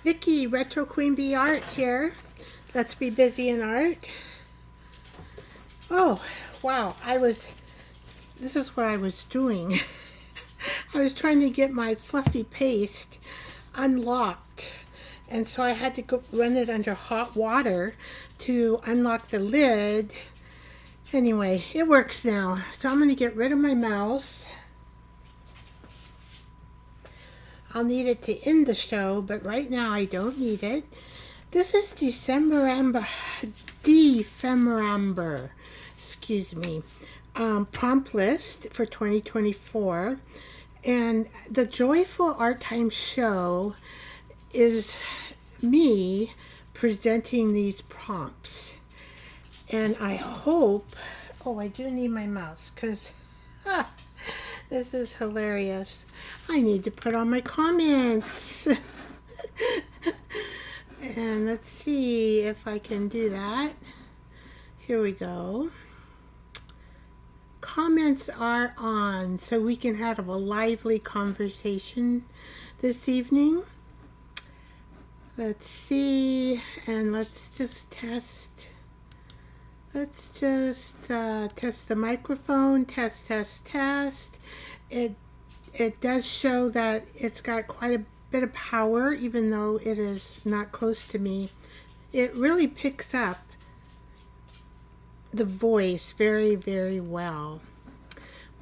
Vicky, Retro Queen Bee Art here. Let's be busy in art. Oh, wow. This is what I was doing. I was trying to get my fluffy paste unlocked. And so I had to go run it under hot water to unlock the lid. Anyway, it works now. So I'm going to get rid of my mouse. I'll need it to end the show, but right now I don't need it. This is December, excuse me, prompt list for 2024. And the Joyful Art Time show is me presenting these prompts. And I hope, oh, I do need my mouse because this is hilarious. I need to put on my comments. And let's see if I can do that. Here we go. Comments are on, so we can have a lively conversation this evening. Let's see, and let's just test. Let's just test the microphone. Test. It does show that it's got quite a bit of power, even though it is not close to me. It really picks up the voice very, very well.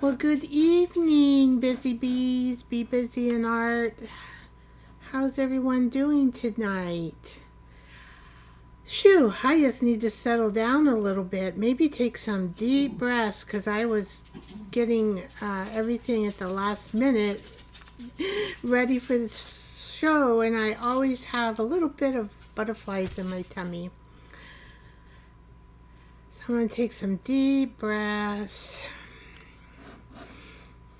Well, good evening, busy bees. Be busy in art. How's everyone doing tonight? Shoo, I just need to settle down a little bit. Maybe take some deep breaths because I was getting everything at the last minute ready for the show, and I always have a little bit of butterflies in my tummy. So I'm going to take some deep breaths.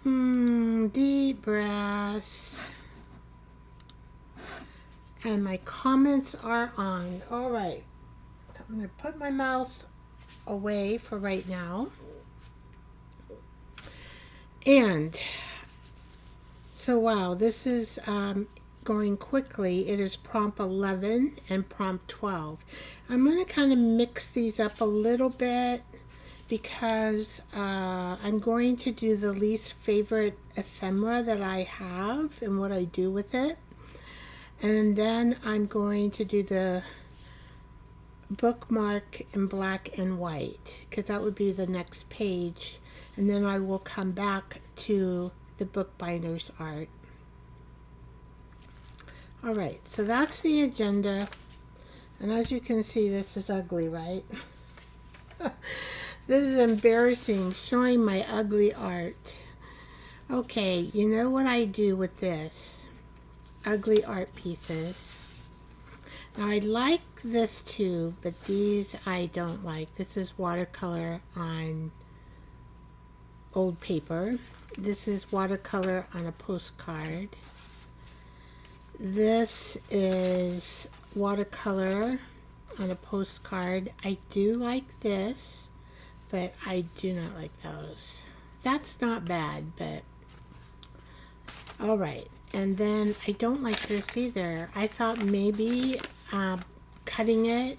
Deep breaths. And my comments are on. All right. So I'm going to put my mouse away for right now. And so, wow, this is going quickly. It is prompt 11 and prompt 12. I'm going to kind of mix these up a little bit because I'm going to do the least favorite ephemera that I have and what I do with it. And then I'm going to do the bookmark in black and white because that would be the next page. And then I will come back to the bookbinder's art. All right, so that's the agenda. And as you can see, this is ugly, right? This is embarrassing, showing my ugly art. Okay, you know what I do with this? Ugly art pieces. Now I like this too, but these I don't like. This is watercolor on old paper. This is watercolor on a postcard. This is watercolor on a postcard. I do like this, but I do not like those. That's not bad, but all right. And then I don't like this either. I thought maybe cutting it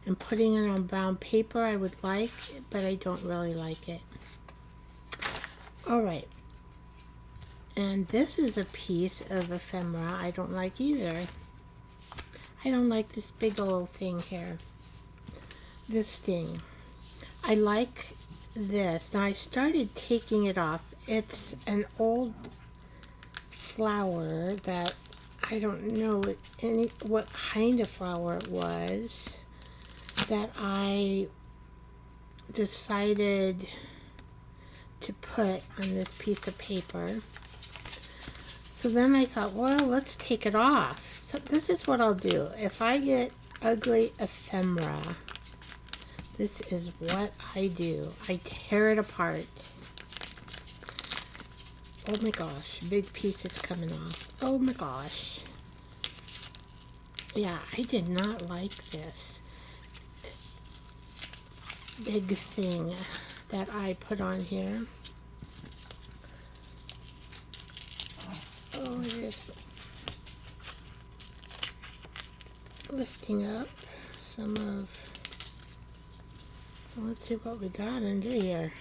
and putting it on brown paper I would like, but I don't really like it. All right. And this is a piece of ephemera I don't like either. I don't like this big old thing here. This thing. I like this. Now I started taking it off. It's an old flower that I don't know what kind of flower it was that I decided to put on this piece of paper. So then I thought, well, let's take it off. So this is what I'll do. If I get ugly ephemera, this is what I do. I tear it apart. Oh my gosh, big pieces coming off. Oh my gosh. Yeah, I did not like this big thing that I put on here. Oh, it is lifting up some of, so let's see what we got under here.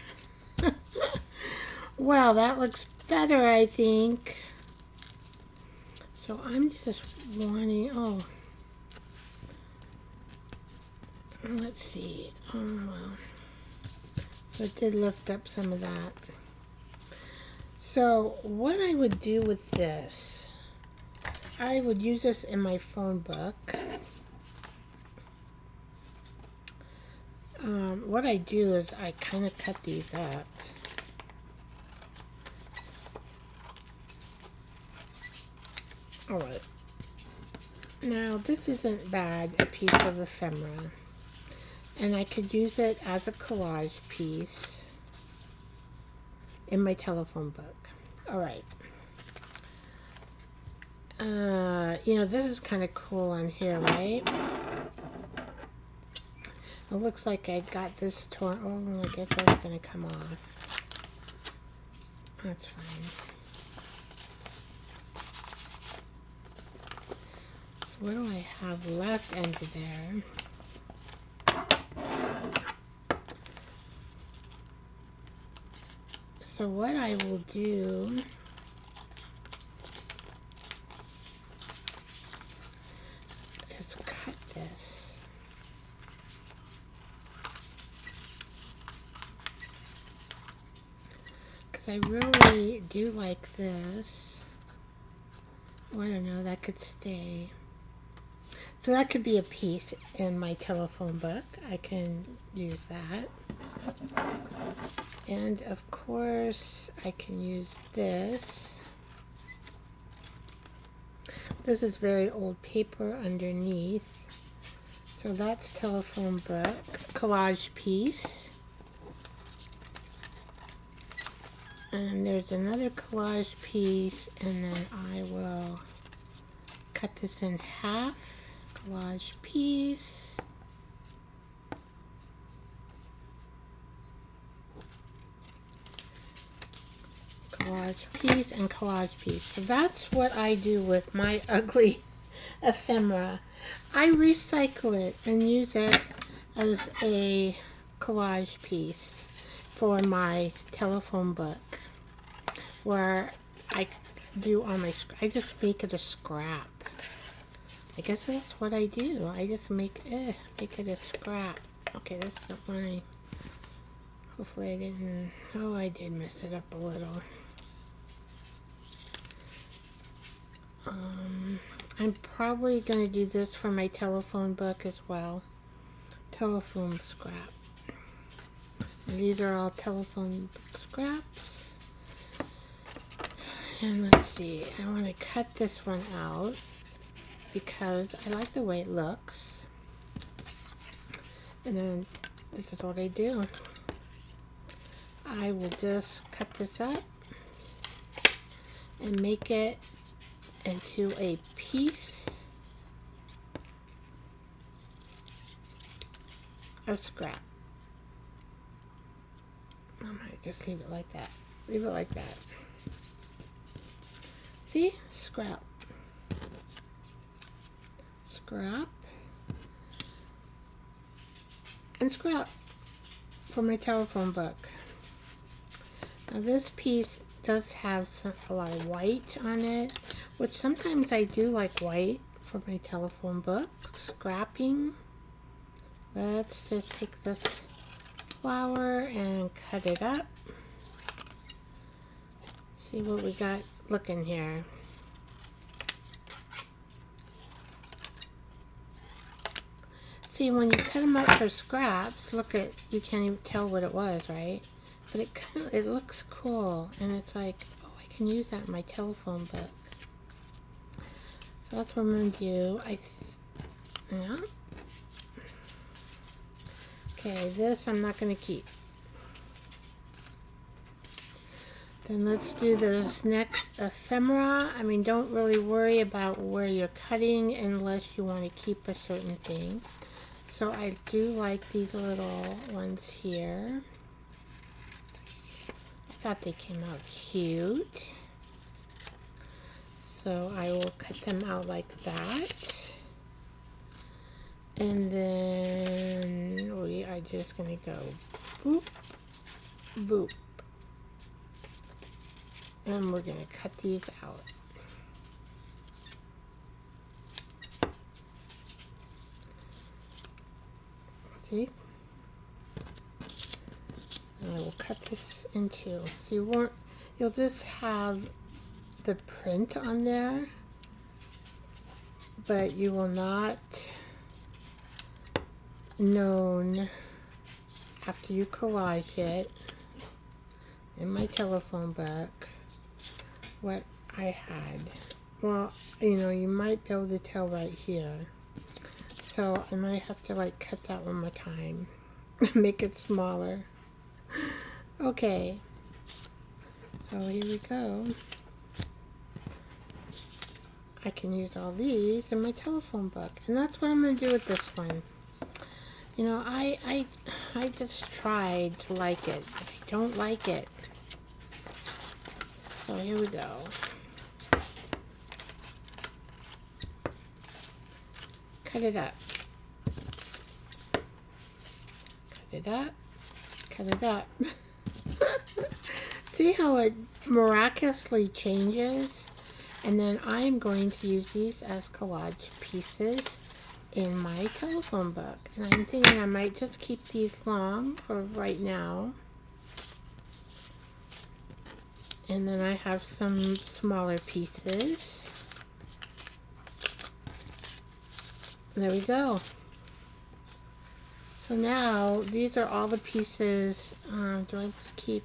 Well, that looks better, I think. So I'm just wanting, oh, let's see, oh well. So it did lift up some of that. So what I would do with this, I would use this in my phone book. What I do is I kind of cut these up. Alright. Now this isn't bad, a piece of ephemera. And I could use it as a collage piece in my telephone book. Alright. You know, this is kind of cool on here, right? It looks like I got this torn. Oh, I guess that's going to come off. That's fine. So what do I have left under there? So what I will do is cut this. Because I really do like this. Oh, I don't know, that could stay. So that could be a piece in my telephone book. I can use that. And of course, I can use this. This is very old paper underneath. So that's telephone book, collage piece. And there's another collage piece, and then I will cut this in half. Collage piece. Collage piece and collage piece. So that's what I do with my ugly ephemera. I recycle it and use it as a collage piece for my telephone book, where I do all my, I just make it a scrap. I guess that's what I do. I just make it a scrap. Okay, that's not mine. Hopefully I didn't, oh, I did mess it up a little. I'm probably going to do this for my telephone book as well. Telephone scrap. And these are all telephone book scraps. And let's see, I want to cut this one out because I like the way it looks. And then this is what I do. I will just cut this up and make it into a piece of scrap. I might just leave it like that. Leave it like that. See? Scrap. Scrap. And scrap for my telephone book. Now this piece does have a lot of white on it, which sometimes I do like white for my telephone book. Scrapping. Let's just take this flower and cut it up. See what we got looking here. See, when you cut them up for scraps, look at, you can't even tell what it was, right? But it kind of, it looks cool, and it's like, oh, I can use that in my telephone book. So that's what I'm going to do. Yeah. Okay, this I'm not going to keep. Then let's do this next ephemera. I mean, don't really worry about where you're cutting unless you want to keep a certain thing. So I do like these little ones here. I thought they came out cute. So I will cut them out like that. And then we are just going to go boop, boop. And we're going to cut these out. See? And I will cut this in two. So you'll just have the print on there, but you will not known after you collage it in my telephone book what I had. Well, you know, you might be able to tell right here. So I might have to like cut that one more time. Make it smaller. Okay. So here we go. I can use all these in my telephone book. And that's what I'm going to do with this one. You know, I just tried to like it. I don't like it. So here we go. Cut it up. Cut it up. Cut it up. See how it miraculously changes? And then I'm going to use these as collage pieces in my telephone book. And I'm thinking I might just keep these long for right now. And then I have some smaller pieces. There we go. So now these are all the pieces. Do I want to keep?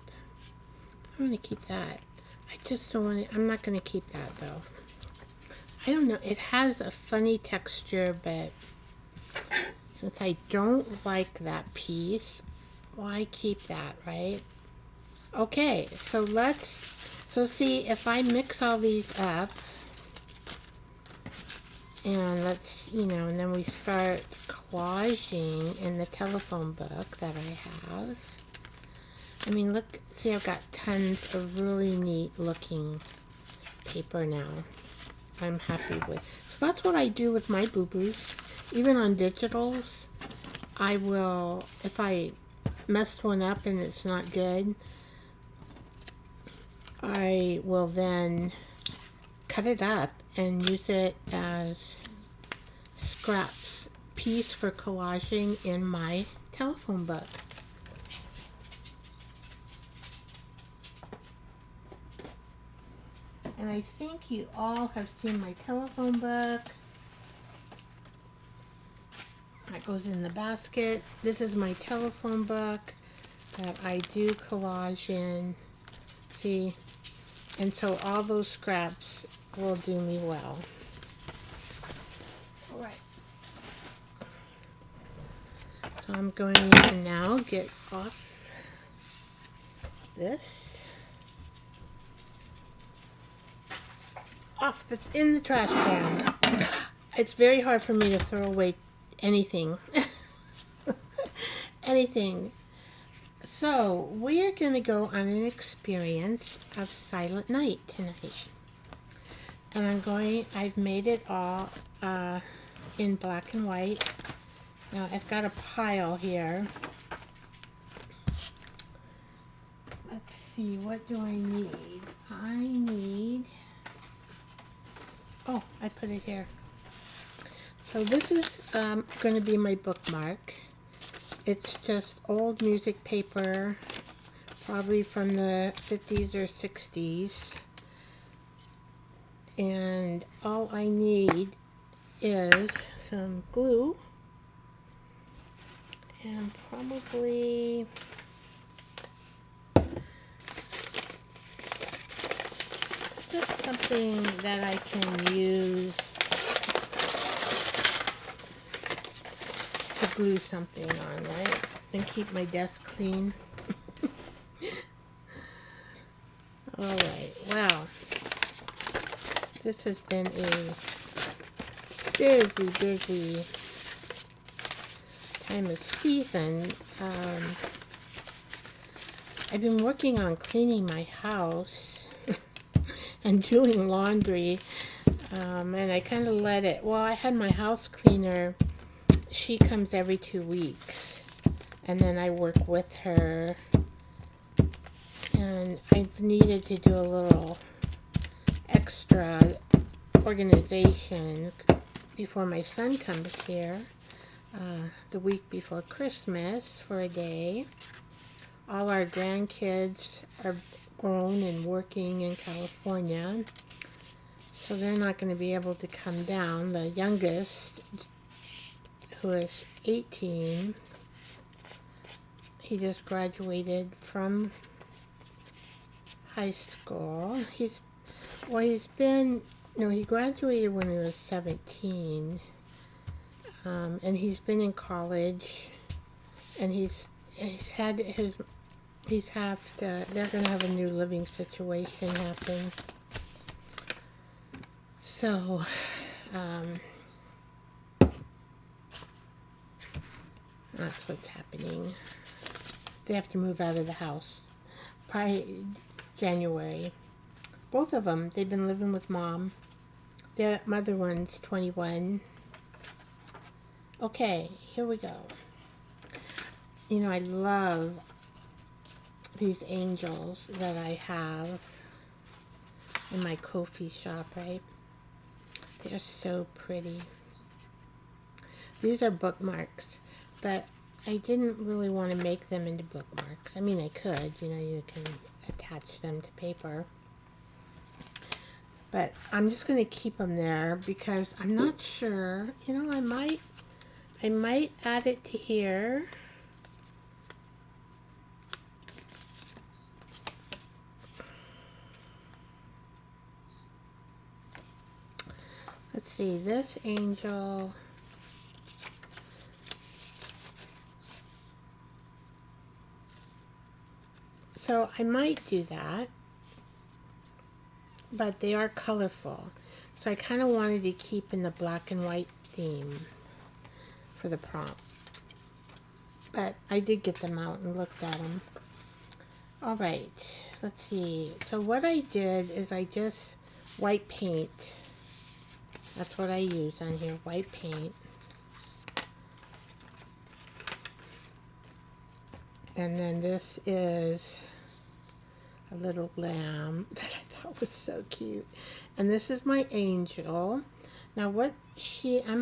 I'm going to keep that. I just don't want to. I'm not going to keep that though. I don't know. It has a funny texture, but since I don't like that piece, why keep that, right? Okay, so so see if I mix all these up, and let's, you know, and then we start collaging in the telephone book that I have. I mean, look, see, I've got tons of really neat looking paper now. I'm happy with. So that's what I do with my boo-boos. Even on digitals, I will, if I messed one up and it's not good, I will then cut it up and use it as scraps piece for collaging in my telephone book. And I think you all have seen my telephone book. That goes in the basket. This is my telephone book that I do collage in. See? And so all those scraps will do me well. All right. So I'm going to now get off this. In the trash can. It's very hard for me to throw away anything. Anything. So we're going to go on an experience of Silent Night tonight. And I've made it all in black and white. Now I've got a pile here. Let's see, what do I need? I need, oh, I put it here. So this is going to be my bookmark. It's just old music paper, probably from the 50s or 60s. And all I need is some glue and probably just something that I can use to glue something on, right? And keep my desk clean. Alright, well, this has been a busy time of season. I've been working on cleaning my house and doing laundry, and I kind of let it, well, I had my house cleaner she comes every 2 weeks, and then I work with her, and I've needed to do a little extra organization before my son comes here, the week before Christmas for a day. All our grandkids are grown and working in California, so they're not going to be able to come down. The youngest, who is 18, he just graduated from high school. He graduated when he was 17, and he's been in college, and they're going to have a new living situation happen. So, that's what's happening. They have to move out of the house by January. Both of them, they've been living with Mom. The mother one's 21. Okay, here we go. You know, I love these angels that I have in my Ko-fi shop, right? They're so pretty. These are bookmarks, but I didn't really want to make them into bookmarks. I mean, I could, you know, you can attach them to paper. But I'm just going to keep them there because I'm not sure. You know, I might add it to here. Let's see, this angel. So I might do that, but they are colorful. So I kind of wanted to keep in the black and white theme for the prompt. But I did get them out and looked at them. All right, let's see. So what I did is I just white paint. That's what I use on here, white paint. And then this is a little lamb that I thought was so cute. And this is my angel. Now I'm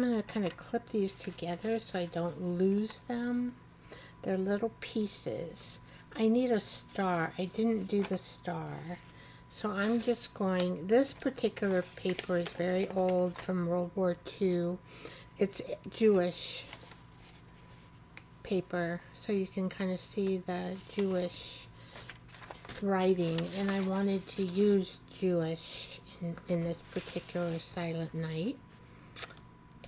going to kind of clip these together so I don't lose them. They're little pieces. I need a star. I didn't do the star. So I'm just going, this particular paper is very old, from World War II. It's Jewish paper, so you can kind of see the Jewish writing, and I wanted to use Jewish in this particular Silent Night.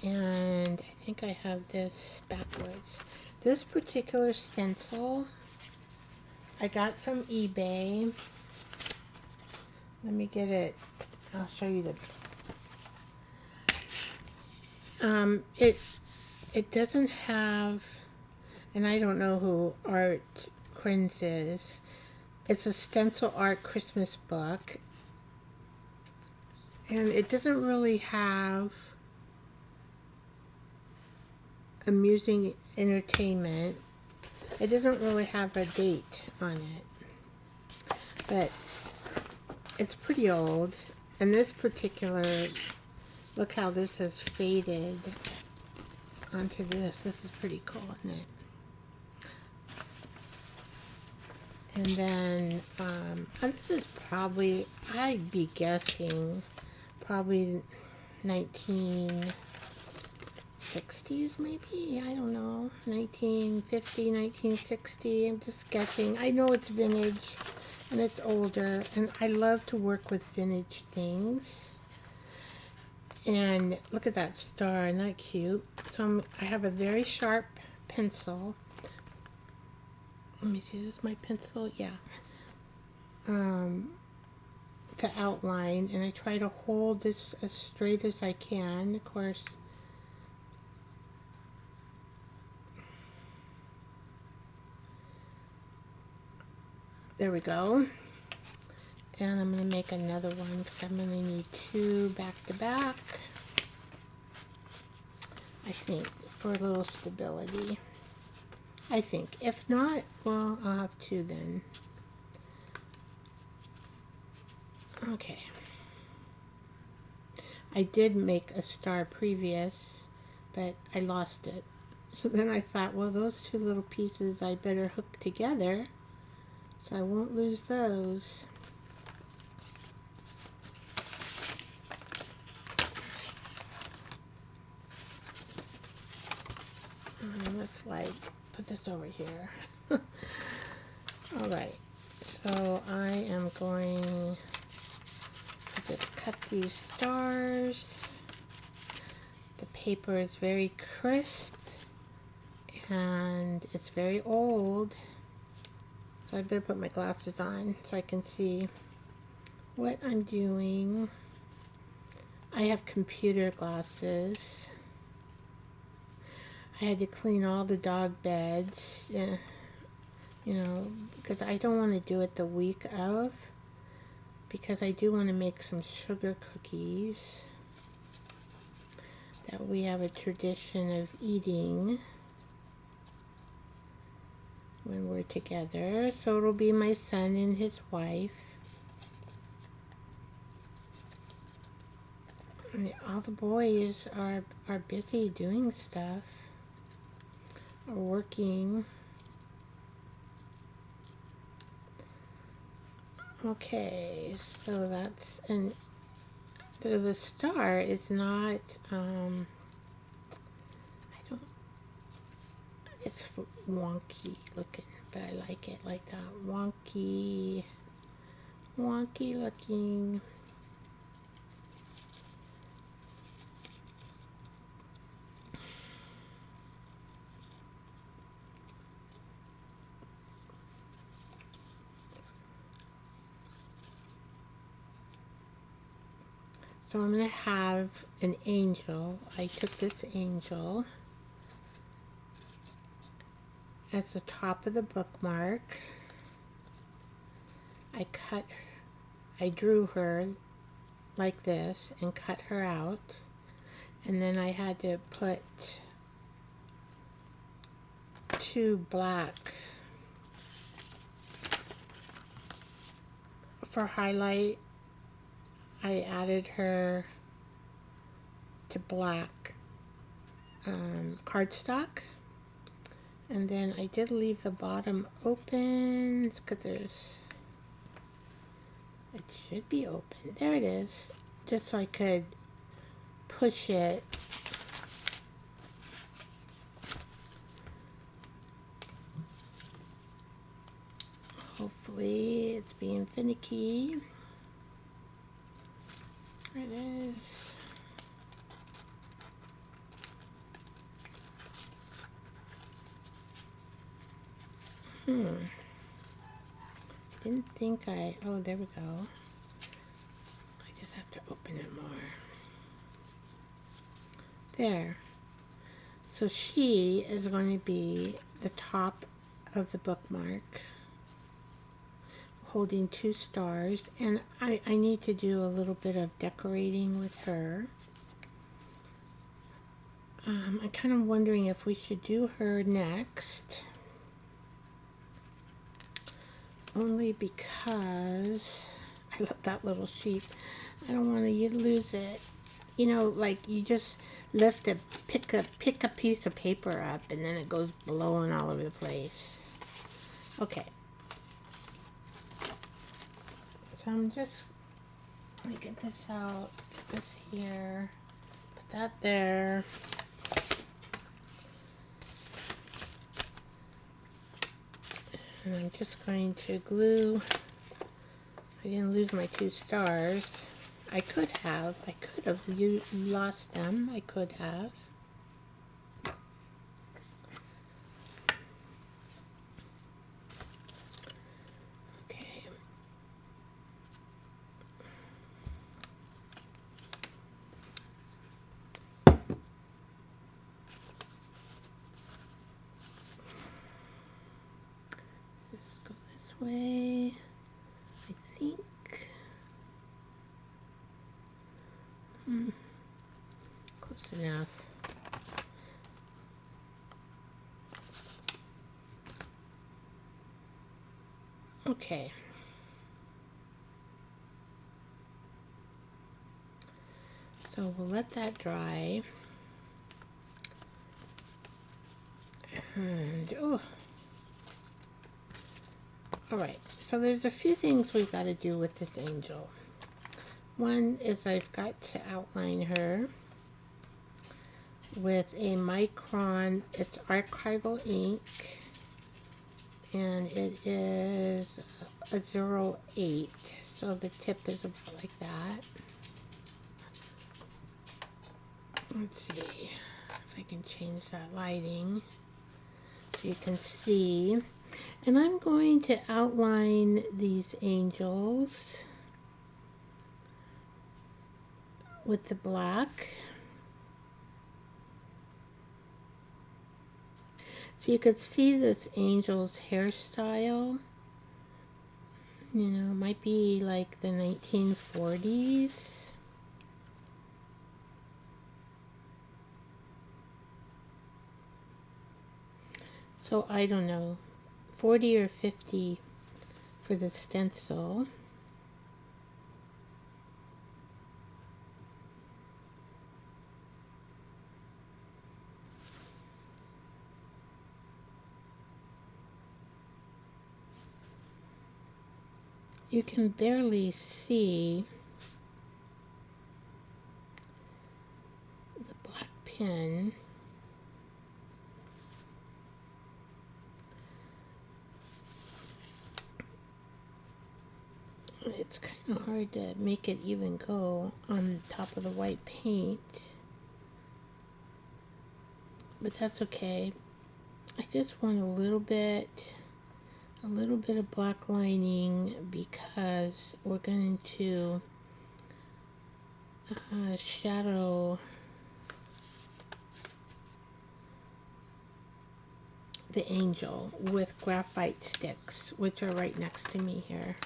And I think I have this backwards. This particular stencil I got from eBay. Let me get it. I'll show you the... It doesn't have... And I don't know who Art Krins is. It's a stencil art Christmas book. And it doesn't really have amusing entertainment. It doesn't really have a date on it. But it's pretty old. And this particular, look how this has faded onto this. This is pretty cool, isn't it? And then, this is probably, I'd be guessing, probably 1960s maybe? I don't know. 1950, 1960, I'm just guessing. I know it's vintage and it's older, and I love to work with vintage things. And look at that star, isn't that cute? So I have a very sharp pencil. Let me see, is this my pencil? Yeah. To outline, and I try to hold this as straight as I can, of course. There we go. And I'm going to make another one because I'm going to need two back to back. I think, for a little stability. I think. If not, well, I'll have two then. Okay. I did make a star previous, but I lost it. So then I thought, well, those two little pieces I better hook together so I won't lose those. Let's like put this over here. All right, so I am going to just cut these stars. The paper is very crisp and it's very old, so I better put my glasses on so I can see what I'm doing. I have computer glasses. I had to clean all the dog beds, you know, because I don't want to do it the week of, because I do want to make some sugar cookies that we have a tradition of eating when we're together. So it'll be my son and his wife. And all the boys are busy doing stuff, or working. Okay, so that's, and the star is not, I don't, it's wonky looking, but I like it like that, wonky looking. So I'm going to have an angel. I took this angel as the top of the bookmark. I drew her like this and cut her out. And then I had to put two black for highlight. I added her to black cardstock, and then I did leave the bottom open because it should be open. There it is, just so I could push it. Hopefully it's being finicky. There it is. Didn't think oh, there we go. I just have to open it more. There. So she is going to be the top of the bookmark, holding two stars, and I need to do a little bit of decorating with her. I'm kind of wondering if we should do her next, only because I love that little sheet. I don't want to lose it. You know, like you just pick a piece of paper up and then it goes blowing all over the place. Okay. So I'm just, let me get this out, get this here, put that there. And I'm just going to glue. I didn't lose my two stars. I could have lost them. I could have. Okay. Let's just go this way. I think. Close enough. Okay. So we'll let that dry. And, oh. Alright, so there's a few things we've got to do with this angel. One is I've got to outline her with a micron. It's archival ink, and it is a 08, so the tip is about like that. Let's see if I can change that lighting so you can see. And I'm going to outline these angels with the black. So you could see this angel's hairstyle. You know, it might be like the 1940s. So I don't know, 40 or 50 for the stencil. You can barely see the black pen. It's kind of hard to make it even go on top of the white paint, but that's okay. I just want a little bit of black lining because we're going to shadow the angel with graphite sticks, which are right next to me here.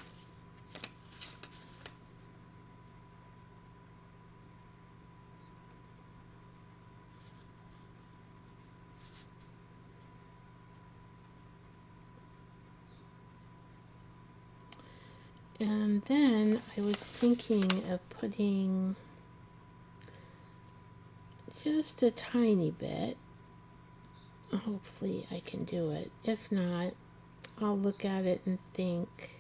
And then I was thinking of putting just a tiny bit. Hopefully I can do it. If not, I'll look at it and think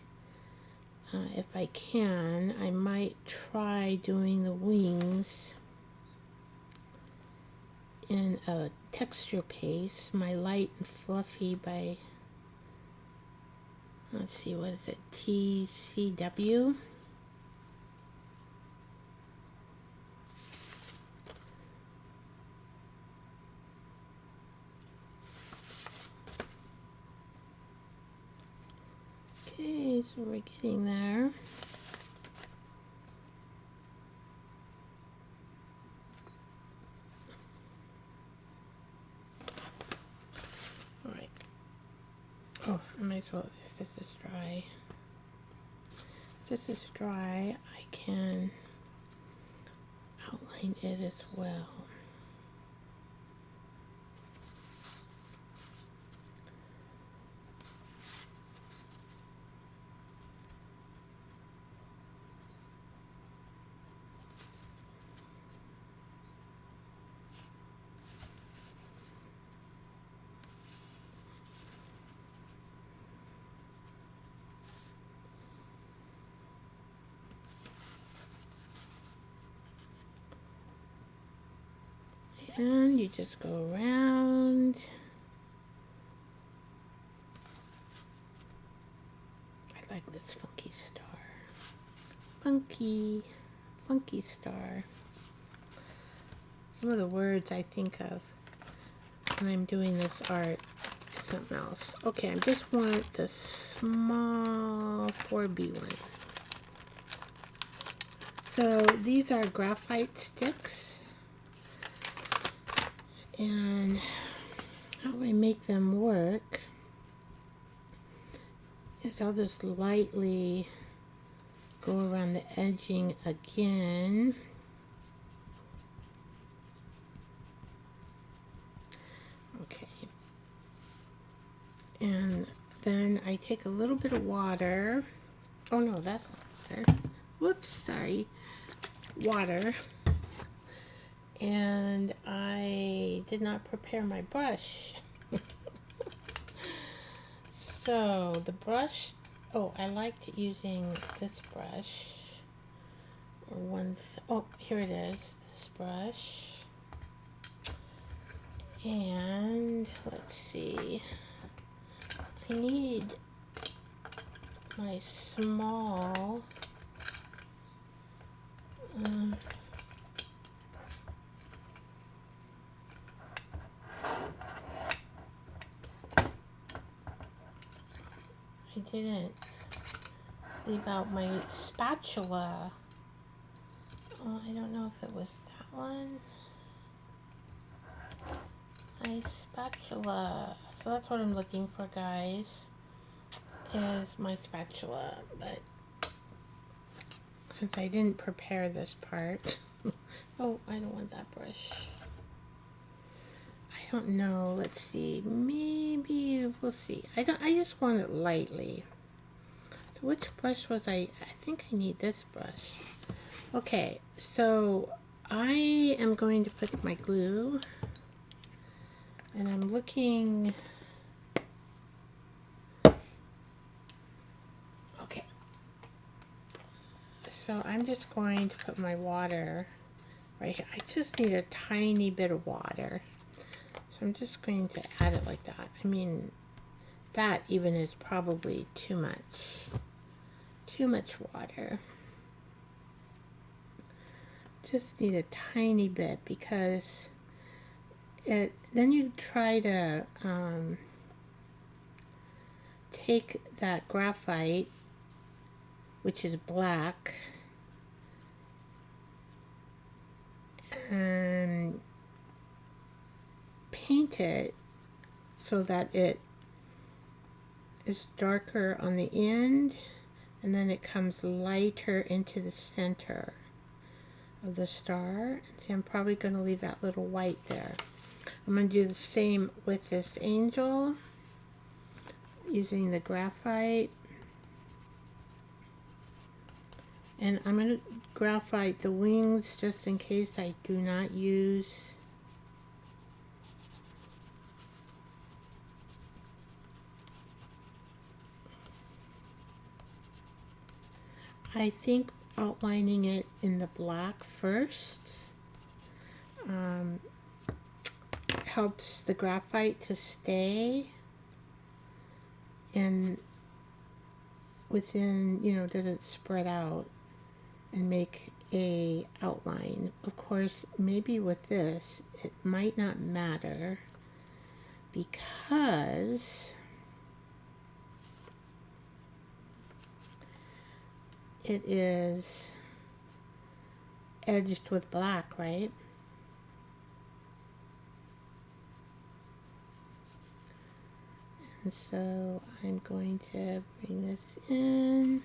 if I can, I might try doing the wings in a texture paste, my light and fluffy by, let's see, what is it, TCW? Okay, so we're getting there. Alright. Oh, I might as well, if this is dry. If this is dry, I can outline it as well. And you just go around. I like this funky star. Funky star. Some of the words I think of when I'm doing this art is something else. Okay, I just want the small 4B one. So these are graphite sticks. And how I make them work is I'll just lightly go around the edging again. Okay. And then I take a little bit of water. Oh no, that's not water. Whoops, sorry. Water. And I did not prepare my brush. So the brush, oh, I liked using this brush. Or one's, oh, here it is, this brush. And let's see, I need my small, I didn't leave out my spatula. Oh, I don't know if it was that one. My spatula. So that's what I'm looking for, guys, is my spatula. But since I didn't prepare this part, oh, I don't want that brush. I don't know. Let's see. Maybe we'll see. I just want it lightly. So which brush was I think I need this brush. Okay, so I am going to put my glue, and I'm looking. Okay, so I'm just going to put my water right here. I just need a tiny bit of water, so I'm just going to add it like that. I mean, that even is probably too much water. Just need a tiny bit, because then you try to take that graphite, which is black, and paint it so that it is darker on the end, and then it comes lighter into the center of the star. See, I'm probably going to leave that little white there. I'm going to do the same with this angel using the graphite, and I'm going to graphite the wings just in case I do not use I think outlining it in the black first helps the graphite to stay in within, you know, doesn't spread out and make a outline. Of course, maybe with this it might not matter because it is edged with black, right? And so I'm going to bring this in.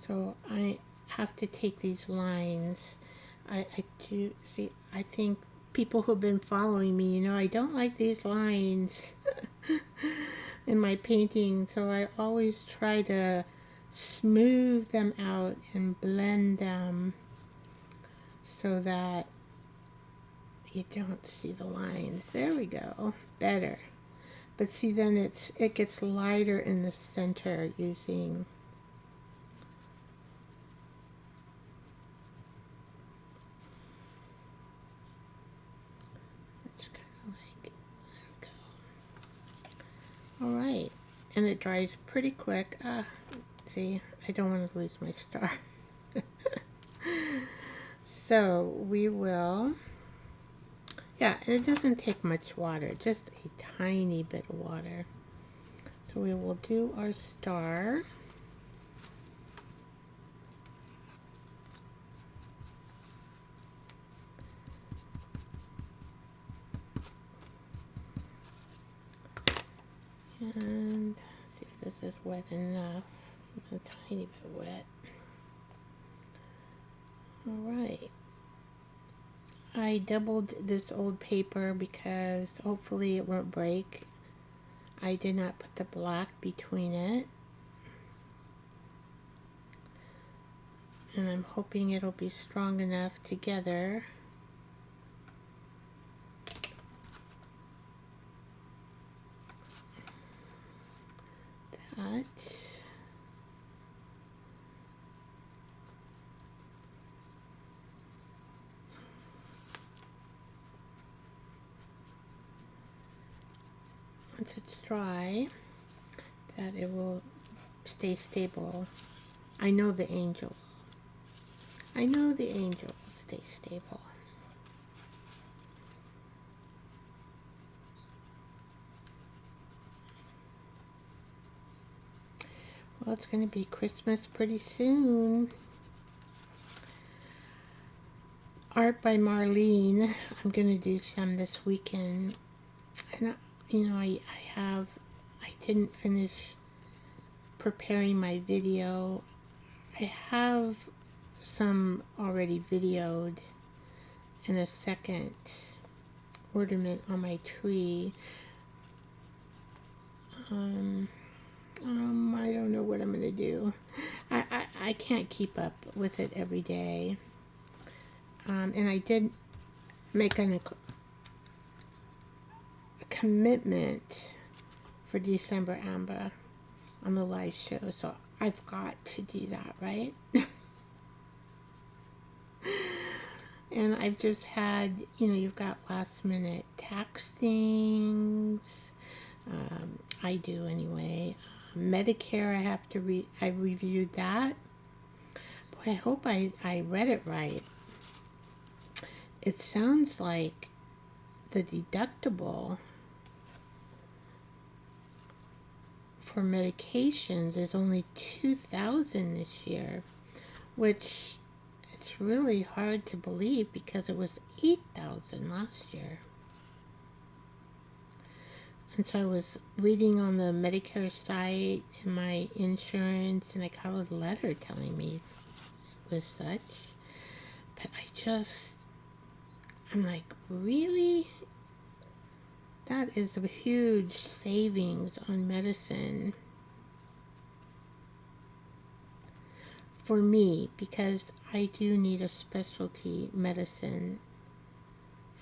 So I have to take these lines. I do see, I think people who've been following me, you know, I don't like these lines in my painting, so I always try to smooth them out and blend them so that you don't see the lines. There we go, better. But see, then it gets lighter in the center using Alright, and it dries pretty quick. See, I don't want to lose my star. So we will, yeah, and it doesn't take much water, just a tiny bit of water. So we will do our star. And see if this is wet enough. A tiny bit wet. Alright. I doubled this old paper because hopefully it won't break. I did not put the black between it. And I'm hoping it'll be strong enough together. That. Once it's dry, that it will stay stable. I know the angel. I know the angel will stay stable. Well, it's going to be Christmas pretty soon. Art by Marlene. I'm going to do some this weekend. And, you know, I didn't finish preparing my video. I have some already videoed and a second ornament on my tree. I don't know what I'm going to do. I can't keep up with it every day. And I did make a commitment for December Amber on the live show, so I've got to do that, right? And I've just had, you know, you've got last minute tax things. I do anyway. Medicare, I reviewed that. Boy, I hope I read it right. It sounds like the deductible for medications is only $2,000 this year, which it's really hard to believe because it was $8,000 last year. And so I was reading on the Medicare site and my insurance, and I got a letter telling me it was such. But I'm like, really? That is a huge savings on medicine for me, because I do need a specialty medicine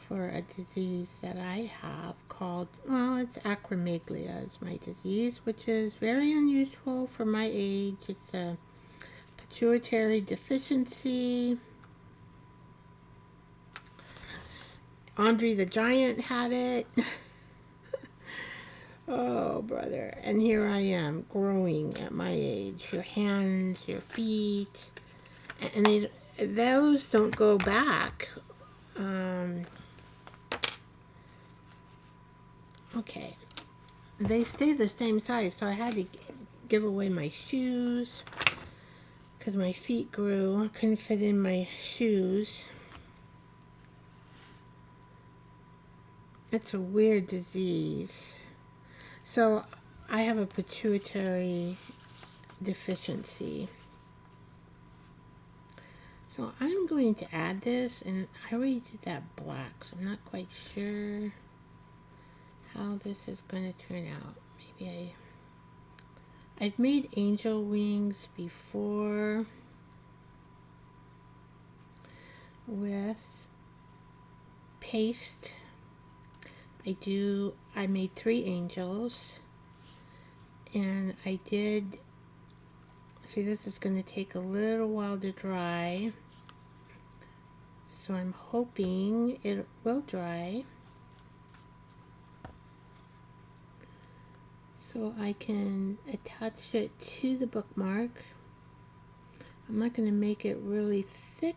for a disease that I have called, well, it's acromegalia is my disease, which is very unusual for my age. It's a pituitary deficiency. Andre the Giant had it. Oh, brother. And here I am, growing at my age. Your hands, your feet. And those don't go back. Okay. They stay the same size, so I had to give away my shoes because my feet grew. I couldn't fit in my shoes. It's a weird disease. So I have a pituitary deficiency. So I'm going to add this, and I already did that black, so I'm not quite sure how this is going to turn out. Maybe I've made angel wings before with paste. I made 3 angels, and I did, see, this is going to take a little while to dry, so I'm hoping it will dry so I can attach it to the bookmark. I'm not going to make it really thick.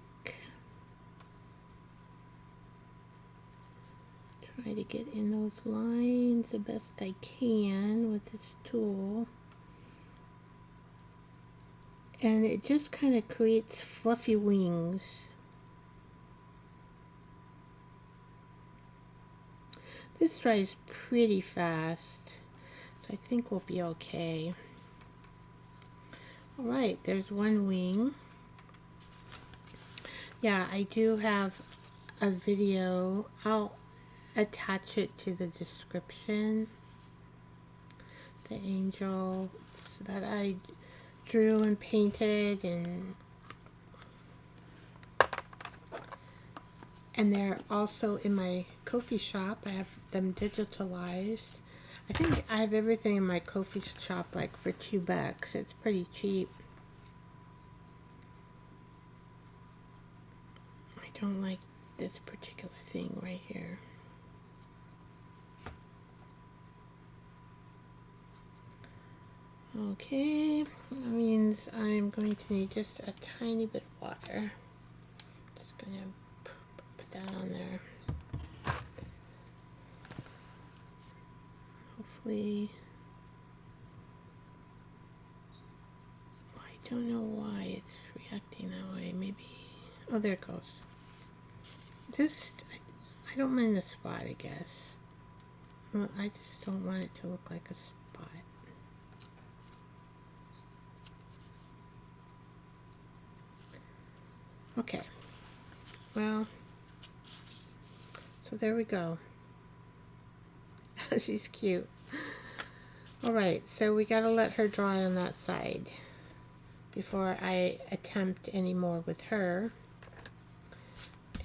Try to get in those lines the best I can with this tool. And it just kind of creates fluffy wings. This dries pretty fast, so I think we'll be okay. Alright, there's one wing. Yeah, I do have a video. I'll attach it to the description. The angel that I drew and painted, and they're also in my Ko-fi shop. I have them digitalized. I think I have everything in my Ko-fi shop like for $2. It's pretty cheap. I don't like this particular thing right here. Okay, that means I'm going to need just a tiny bit of water. Just gonna put that on there. Hopefully, I don't know why it's reacting that way. Maybe, oh, there it goes. Just, I don't mind the spot, I guess. Well, I just don't want it to look like a spot. Okay, well, so there we go. She's cute. Alright, so we gotta let her dry on that side before I attempt any more with her.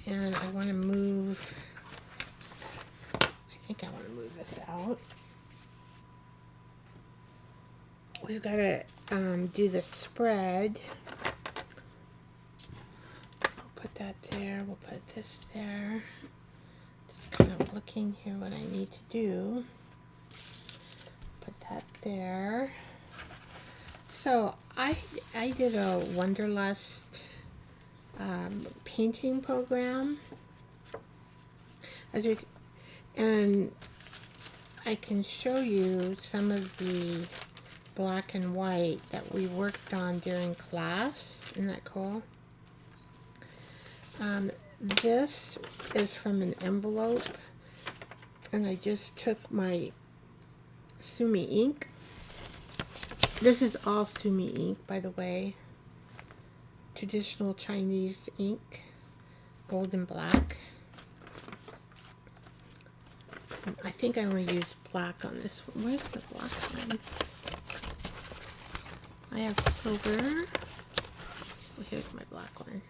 And I want to move, I think I want to move this out. We've got to do the spread. That there, we'll put this there. Just kind of looking here what I need to do. Put that there. So I did a Wonderlust painting program, and I can show you some of the black and white that we worked on during class. Isn't that cool? This is from an envelope, and I just took my Sumi ink. This is all Sumi ink, by the way. Traditional Chinese ink, gold and black. I think I only used black on this one. Where's the black one? I have silver. Oh, here's my black one.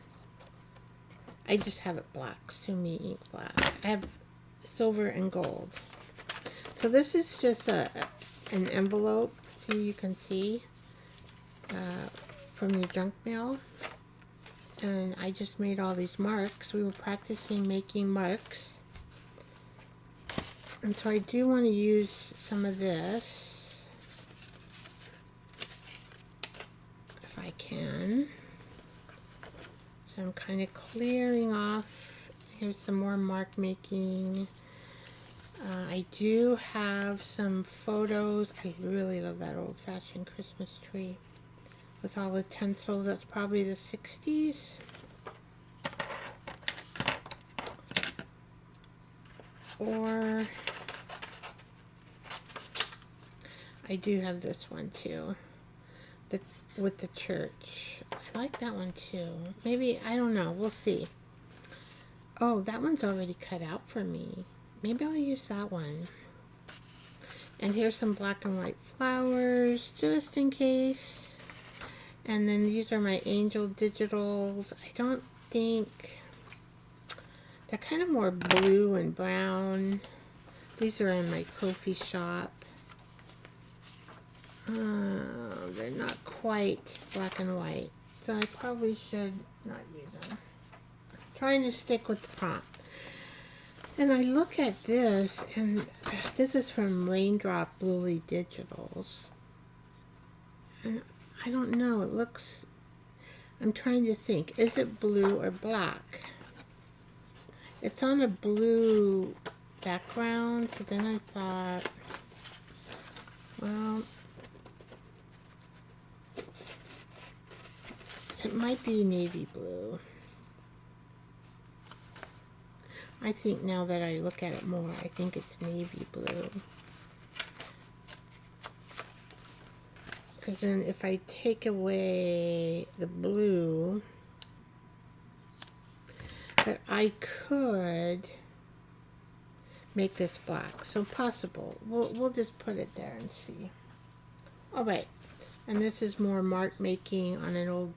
I just have it black, Sumi ink black. I have silver and gold. So this is just an envelope, so you can see, from your junk mail. And I just made all these marks. We were practicing making marks. And so I do want to use some of this, if I can. So I'm kind of clearing off. Here's some more mark making. I do have some photos. I really love that old-fashioned Christmas tree with all the tinsel. That's probably the 60s. Or I do have this one too, with the church. I like that one too. Maybe, I don't know, we'll see. Oh, that one's already cut out for me. Maybe I'll use that one. And here's some black and white flowers, just in case. And then these are my angel digitals. I don't think, they're kind of more blue and brown. These are in my Ko-fi shop. They're not quite black and white, so I probably should not use them. I'm trying to stick with the prompt. And I look at this, and this is from Raindrop Bluey Digitals. And I don't know, it looks, I'm trying to think, is it blue or black? It's on a blue background, but then I thought, well, it might be navy blue. I think now that I look at it more, I think it's navy blue. Because then if I take away the blue, but I could make this black. So possible. We'll just put it there and see. Alright. And this is more mark making on an old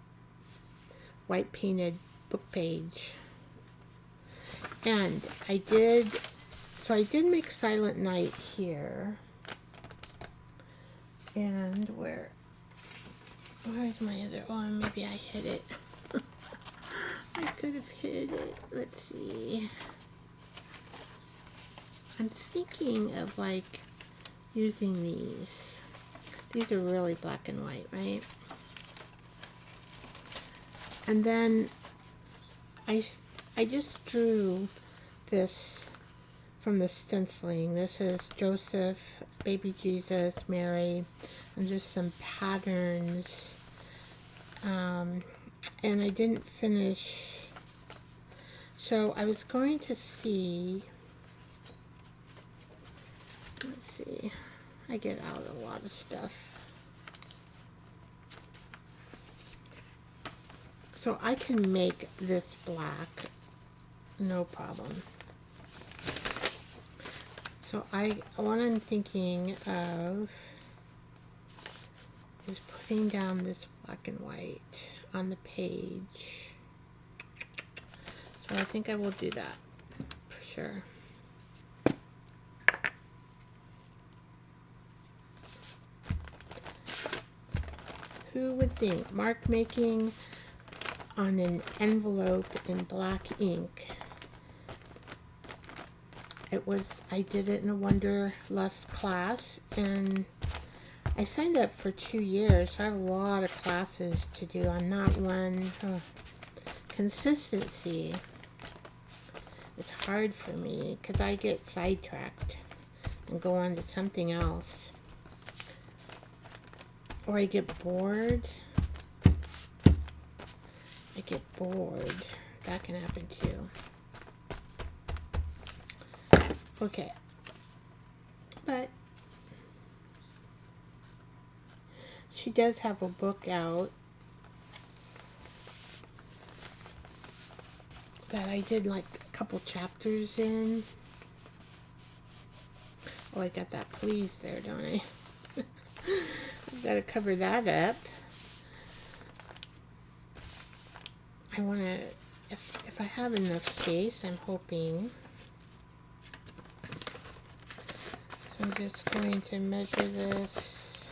white painted book page. And I did make Silent Night here. And where's my other, oh, maybe I hid it. I could have hid it. Let's see. I'm thinking of like using these. These are really black and white, right? And then I just drew this from the stenciling. This is Joseph, baby Jesus, Mary, and just some patterns. And I didn't finish. So I was going to see, let's see, I get out a lot of stuff. So I can make this black, no problem. So what I'm thinking of is putting down this black and white on the page. So I think I will do that for sure. Who would think mark making on an envelope in black ink? I did it in a Wanderlust class, and I signed up for 2 years, so I have a lot of classes to do. I'm not one. Consistency is hard for me because I get sidetracked and go on to something else. Or I get bored. That can happen too. Okay. But she does have a book out that I did like a couple chapters in. Oh, I got that please there, don't I? I've got to cover that up. I want to, if I have enough space, I'm hoping. So I'm just going to measure this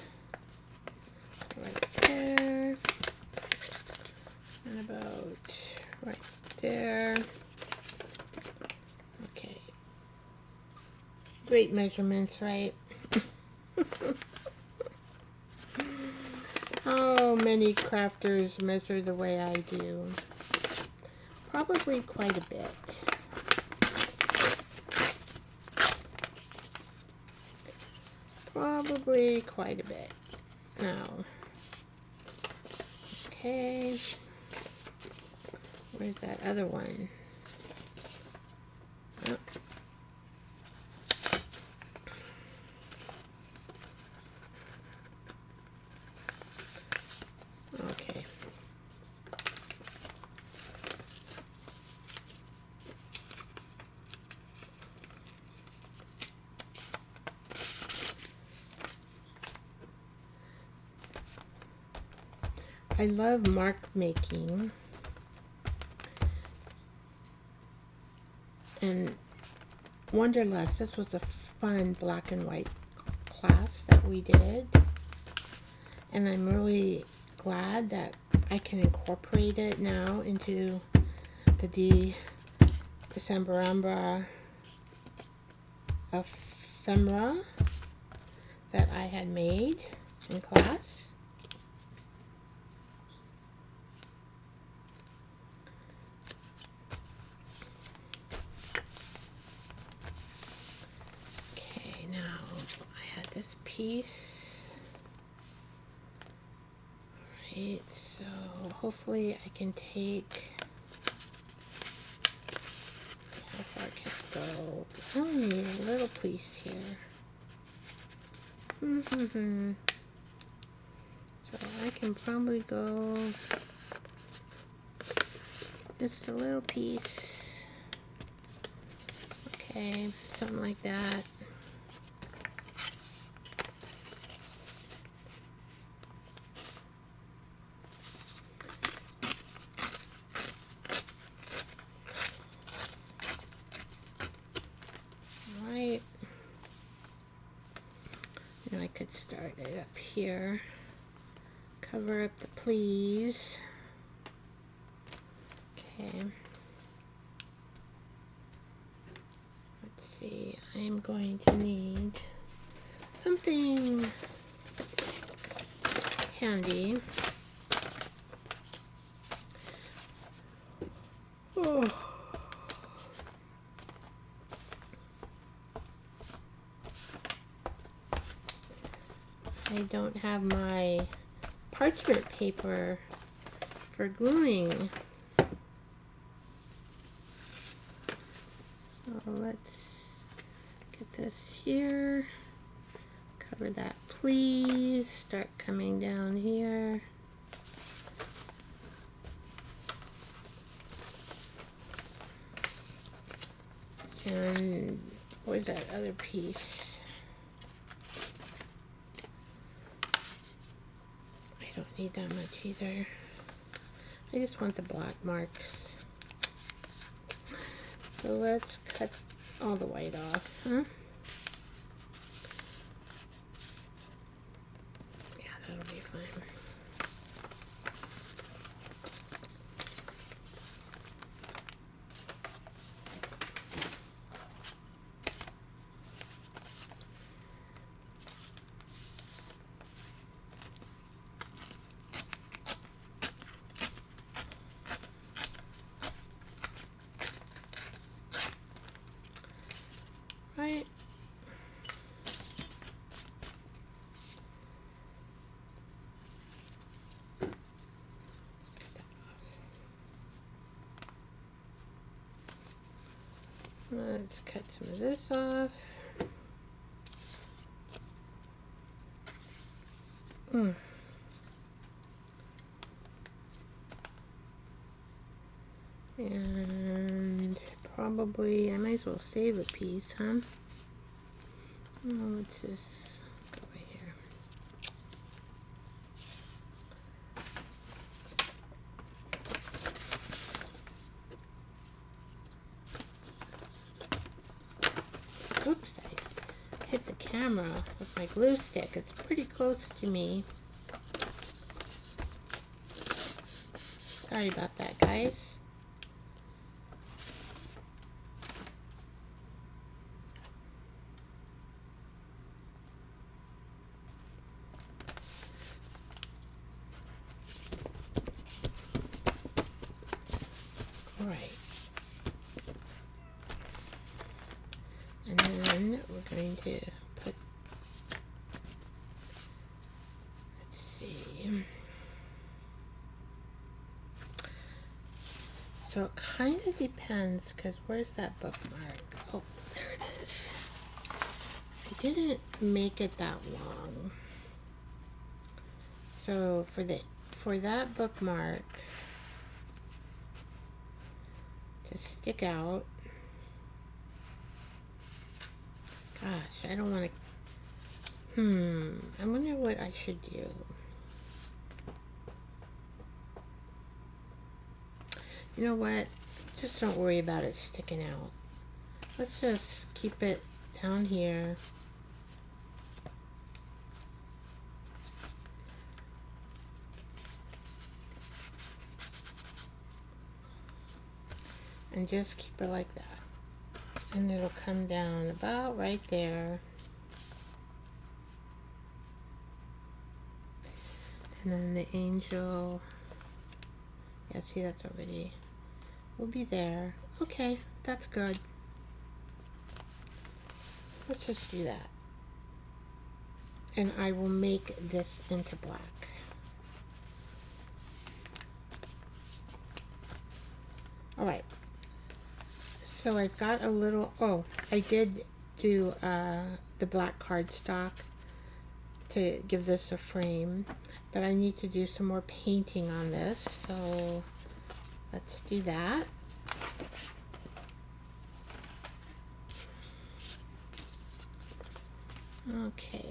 right there. And about right there. Okay. Great measurements, right? How many crafters measure the way I do? Probably quite a bit. Probably quite a bit. Now, okay. Where's that other one? Oh. Okay. I love mark making, and Wanderlust, this was a fun black and white class that we did, and I'm really glad that I can incorporate it now into the Decemberambra ephemera that I had made in class. Piece. Alright, so hopefully I can take, how far can it go? Only a little piece here. I can probably go just a little piece. Okay, something like that. Right. And I could start it up here. Cover up the please. Okay. Let's see. I am going to need something handy. Oh. I don't have my parchment paper for gluing. So let's get this here. Cover that please. Start coming down here. And where's that other piece? I don't need that much either. I just want the black marks. So let's cut all the white off, huh? Yeah, that'll be fine. Right. Let's cut some of this off. And probably, I might as well save a piece, huh? Oh, let's just go right here. Oops, I hit the camera with my glue stick. It's pretty close to me. Sorry about that, guys. All right. And then we're going to put, let's see. So it kind of depends, because where's that bookmark? Oh, there it is. I didn't make it that long. So for that bookmark to stick out, gosh, I don't want to, I wonder what I should do. You know what? Just don't worry about it sticking out. Let's just keep it down here. And just keep it like that. And it'll come down about right there. And then the angel, yeah, see, that's already, will be there. Okay, that's good. Let's just do that. And I will make this into black. All right. So I've got a little, oh, I did do the black cardstock to give this a frame, but I need to do some more painting on this, so let's do that. Okay.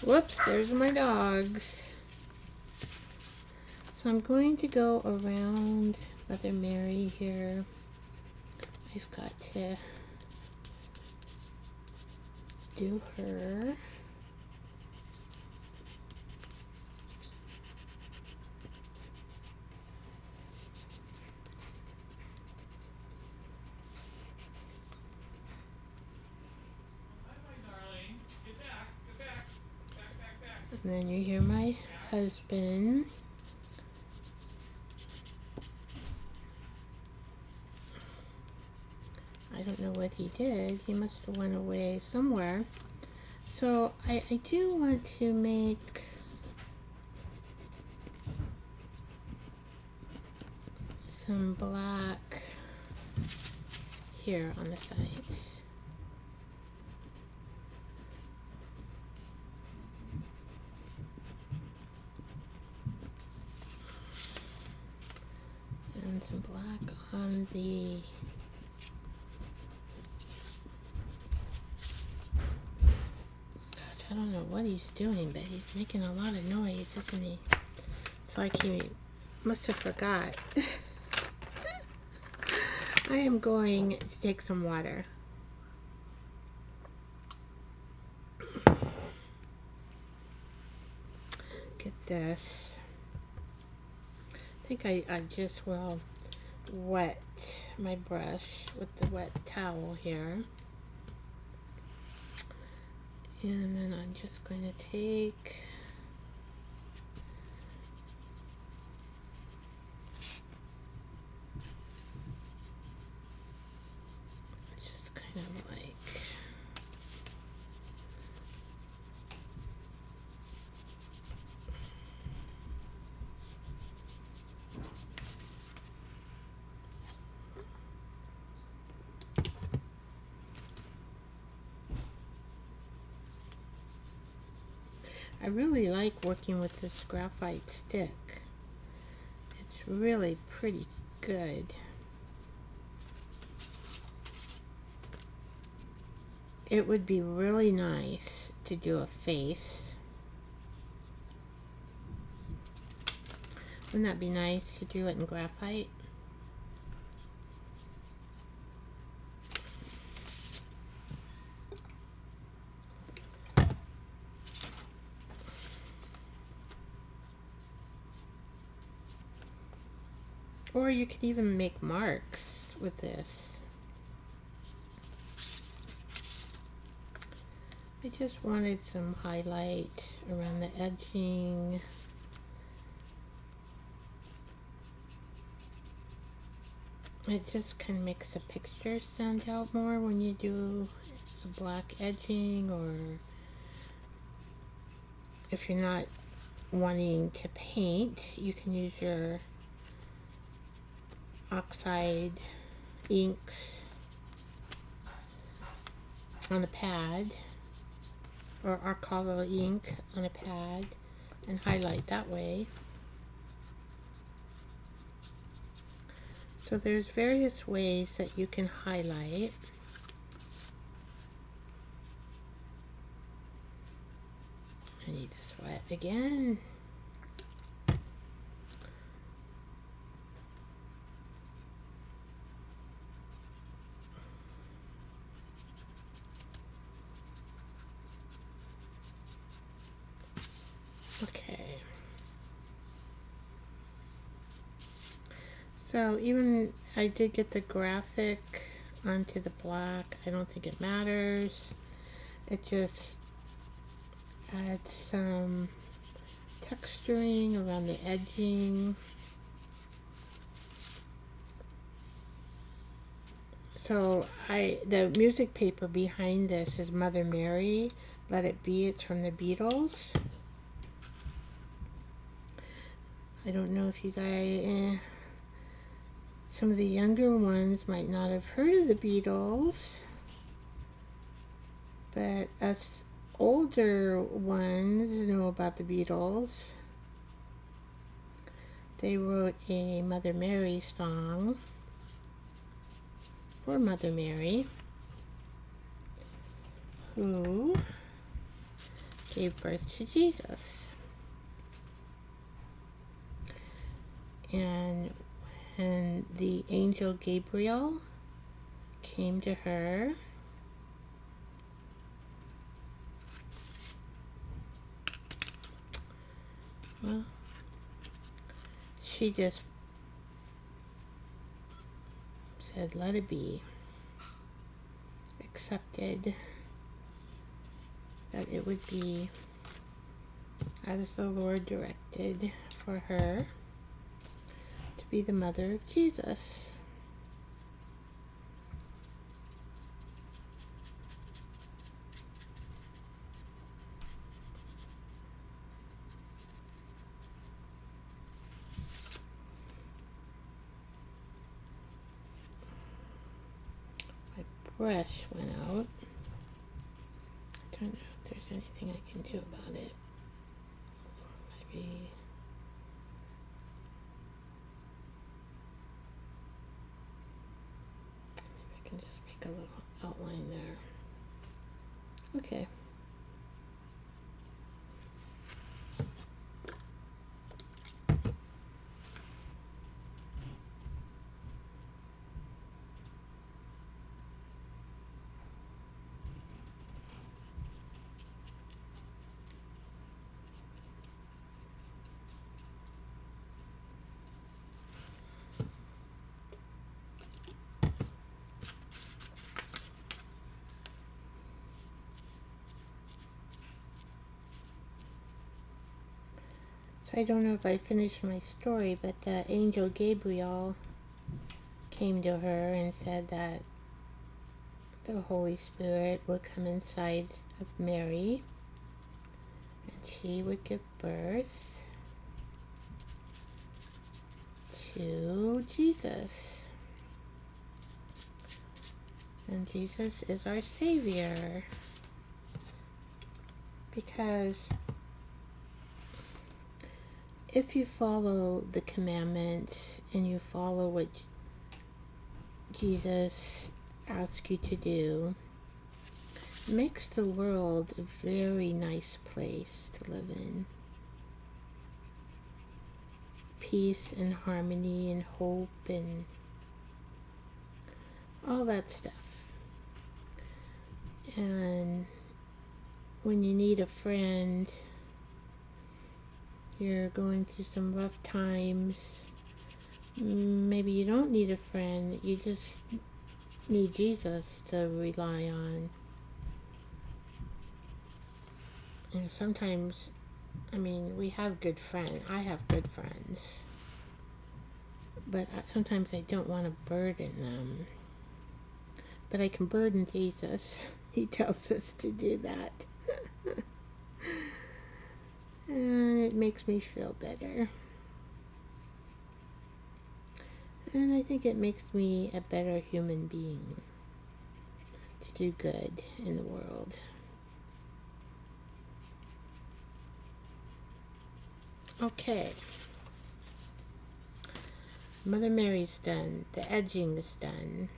Whoops, there's my dogs. So I'm going to go around Mother Mary here. I've got to do her. And then you hear my husband. I don't know what he did. He must have went away somewhere. So I do want to make some black here on the sides. And some black on the I don't know what he's doing, but he's making a lot of noise, isn't he? It's like he must have forgot. I am going to take some water. Get this. I think I just will wet my brush with the wet towel here. And then I'm just going to take just kind of like I really like working with this graphite stick. It's really pretty good. It would be really nice to do a face. Wouldn't that be nice to do it in graphite? Or you could even make marks with this. I just wanted some highlight around the edging. It just kind of makes the picture stand out more when you do a black edging, or if you're not wanting to paint, you can use your oxide inks on a pad, or Arcolo ink on a pad, and highlight that way. So there's various ways that you can highlight. I need this wet again. Okay. So even I did get the graphic onto the black. I don't think it matters. It just adds some texturing around the edging. So the music paper behind this is Mother Mary. Let It Be. It's from the Beatles. I don't know if you guys, some of the younger ones might not have heard of the Beatles, but us older ones know about the Beatles. They wrote a Mother Mary song for Mother Mary, who gave birth to Jesus. And when the angel Gabriel came to her, well, she just said, "Let it be," accepted that it would be as the Lord directed for her to be the mother of Jesus. My brush went out. I don't know if there's anything I can do about it. Maybe I can just make a little outline there. Okay. So I don't know if I finished my story, but the angel Gabriel came to her and said that the Holy Spirit would come inside of Mary and she would give birth to Jesus. And Jesus is our Savior. Because if you follow the commandments and you follow what Jesus asks you to do, it makes the world a very nice place to live in. Peace and harmony and hope and all that stuff. And when you need a friend, you're going through some rough times, maybe you don't need a friend, you just need Jesus to rely on. And sometimes, I mean, we have good friends. I have good friends. But sometimes I don't want to burden them. But I can burden Jesus. He tells us to do that. And it makes me feel better. And I think it makes me a better human being to do good in the world. Okay. Mother Mary's done. The edging is done.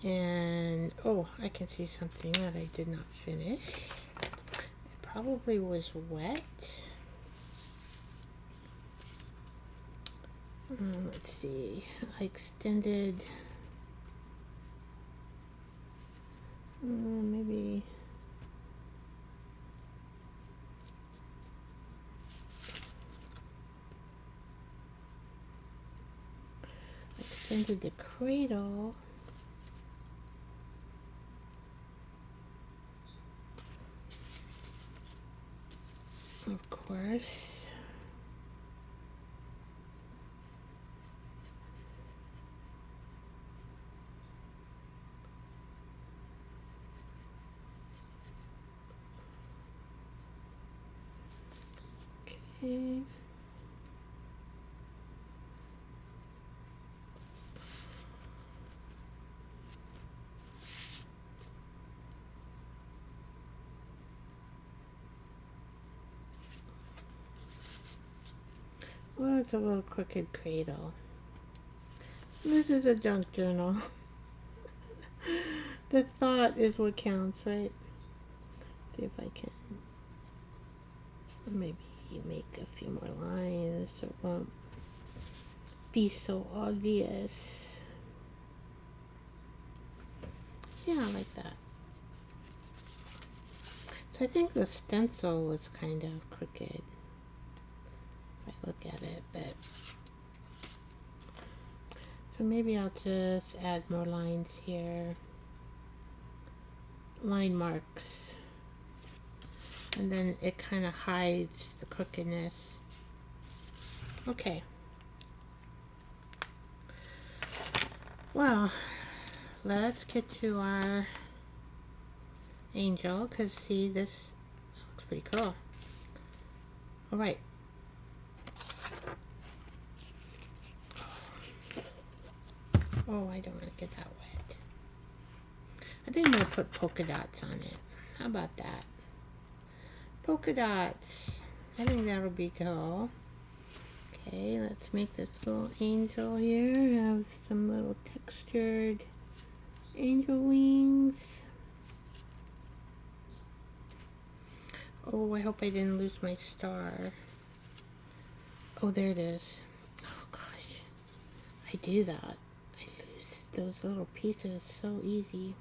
And, oh, I can see something that I did not finish. It probably was wet. Let's see. I extended, maybe, extended the cradle. Of course. Okay. Well, it's a little crooked cradle. This is a junk journal. The thought is what counts, right? See if I can maybe make a few more lines so it won't be so obvious. Yeah, I like that. So I think the stencil was kind of crooked if I look at it, but so maybe I'll just add more lines here. Line marks. And then it kind of hides the crookedness. Okay. Well, let's get to our angel, because see, this looks pretty cool. All right. Oh, I don't want to get that wet. I think I'm going to put polka dots on it. How about that? Polka dots. I think that'll be cool. Okay, let's make this little angel here have some little textured angel wings. Oh, I hope I didn't lose my star. Oh, there it is. Oh gosh, I do that. I lose those little pieces so easy.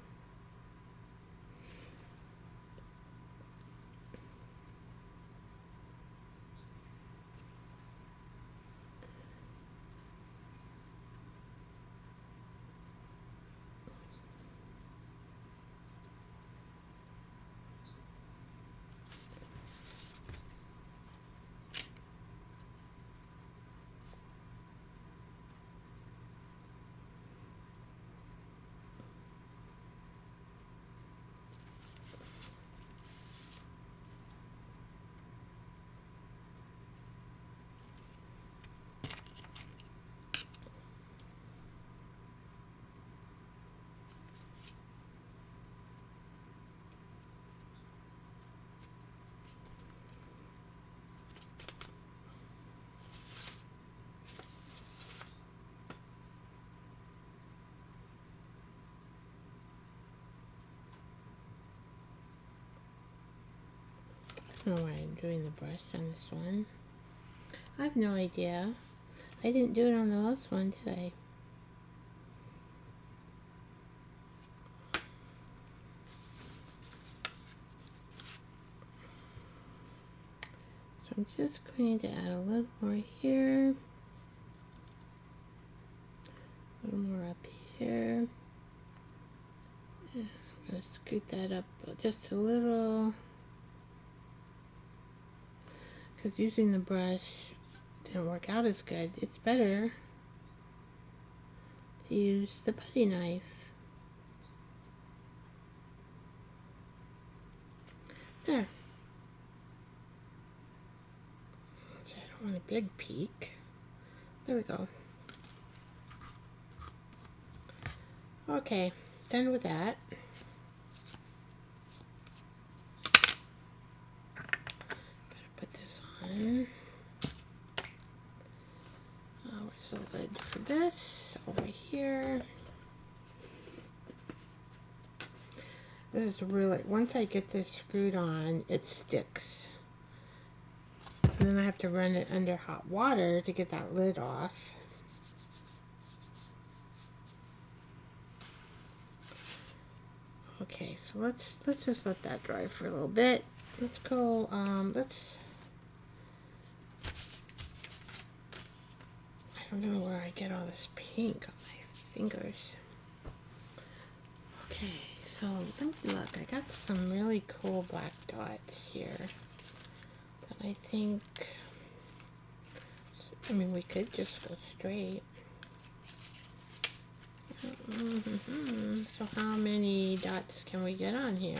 I don't know why I'm doing the brush on this one. I have no idea. I didn't do it on the last one, did I? So I'm just going to add a little more here. A little more up here. And I'm going to scoot that up just a little. Because using the brush didn't work out as good. It's better to use the putty knife. There. So I don't want a big peak. There we go. Okay, done with that. Better put this on. Where's the lid for this? Over here. This is really, once I get this screwed on, it sticks. And then I have to run it under hot water to get that lid off. Okay, so let's just let that dry for a little bit. Let's go, I don't know where I get all this pink on my fingers. Okay, so let me look. I got some really cool black dots here that I think, I mean, we could just go straight. So how many dots can we get on here?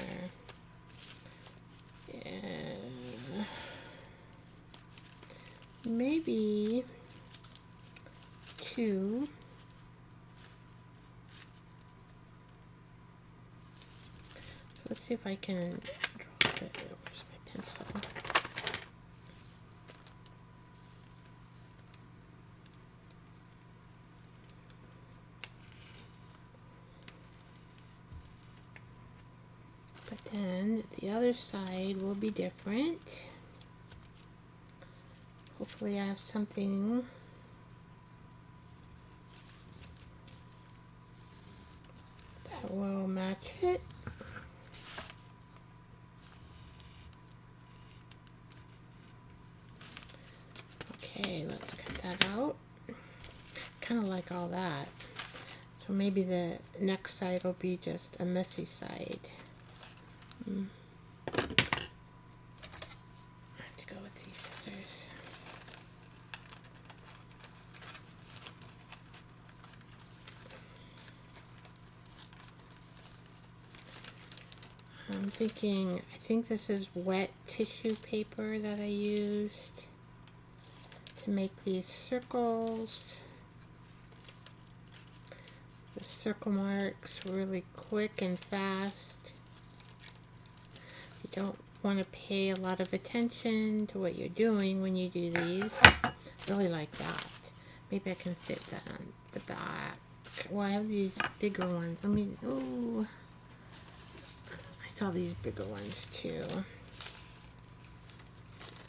Yeah. maybe 2. Let's see if I can draw the, where's my pencil? But then the other side will be different. Hopefully I have something that will match it. Okay, let's cut that out. Kind of like all that. So maybe the next side will be just a messy side. I have to go with these scissors. I'm thinking, I think this is wet tissue paper that I used to make these circles. The circle marks really quick and fast. You don't want to pay a lot of attention to what you're doing when you do these. Really like that. Maybe I can fit that on the back. Well, I have these bigger ones. Let me, oh, I saw these bigger ones too.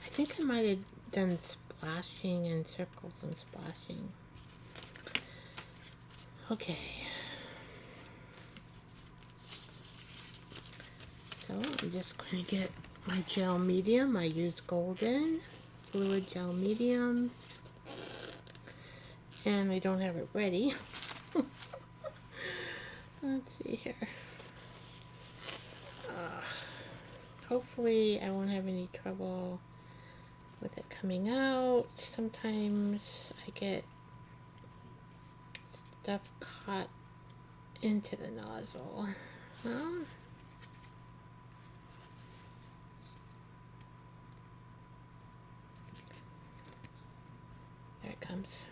I think I might have done splashing and circles and splashing. Okay. So I'm just going to get my gel medium. I use golden fluid gel medium. And I don't have it ready. Let's see here. Hopefully I won't have any trouble with it coming out. Sometimes I get stuff caught into the nozzle. Huh? There it comes.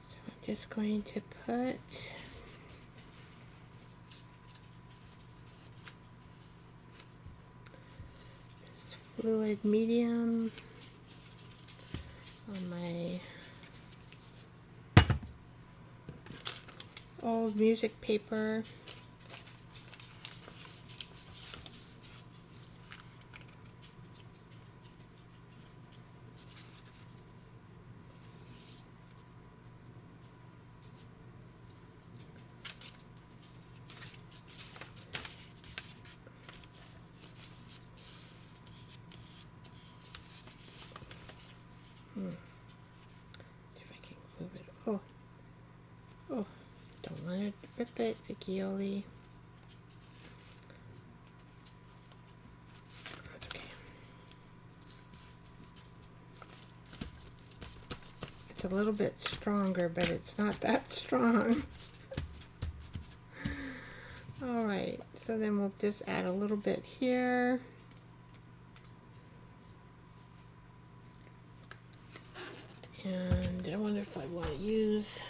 So I'm just going to put this fluid medium on my old music paper. See if I can move it. Oh, oh, don't want to rip it, Vickioli. Okay. It's a little bit stronger, but it's not that strong. All right, so then we'll just add a little bit here. And I wonder if I want to use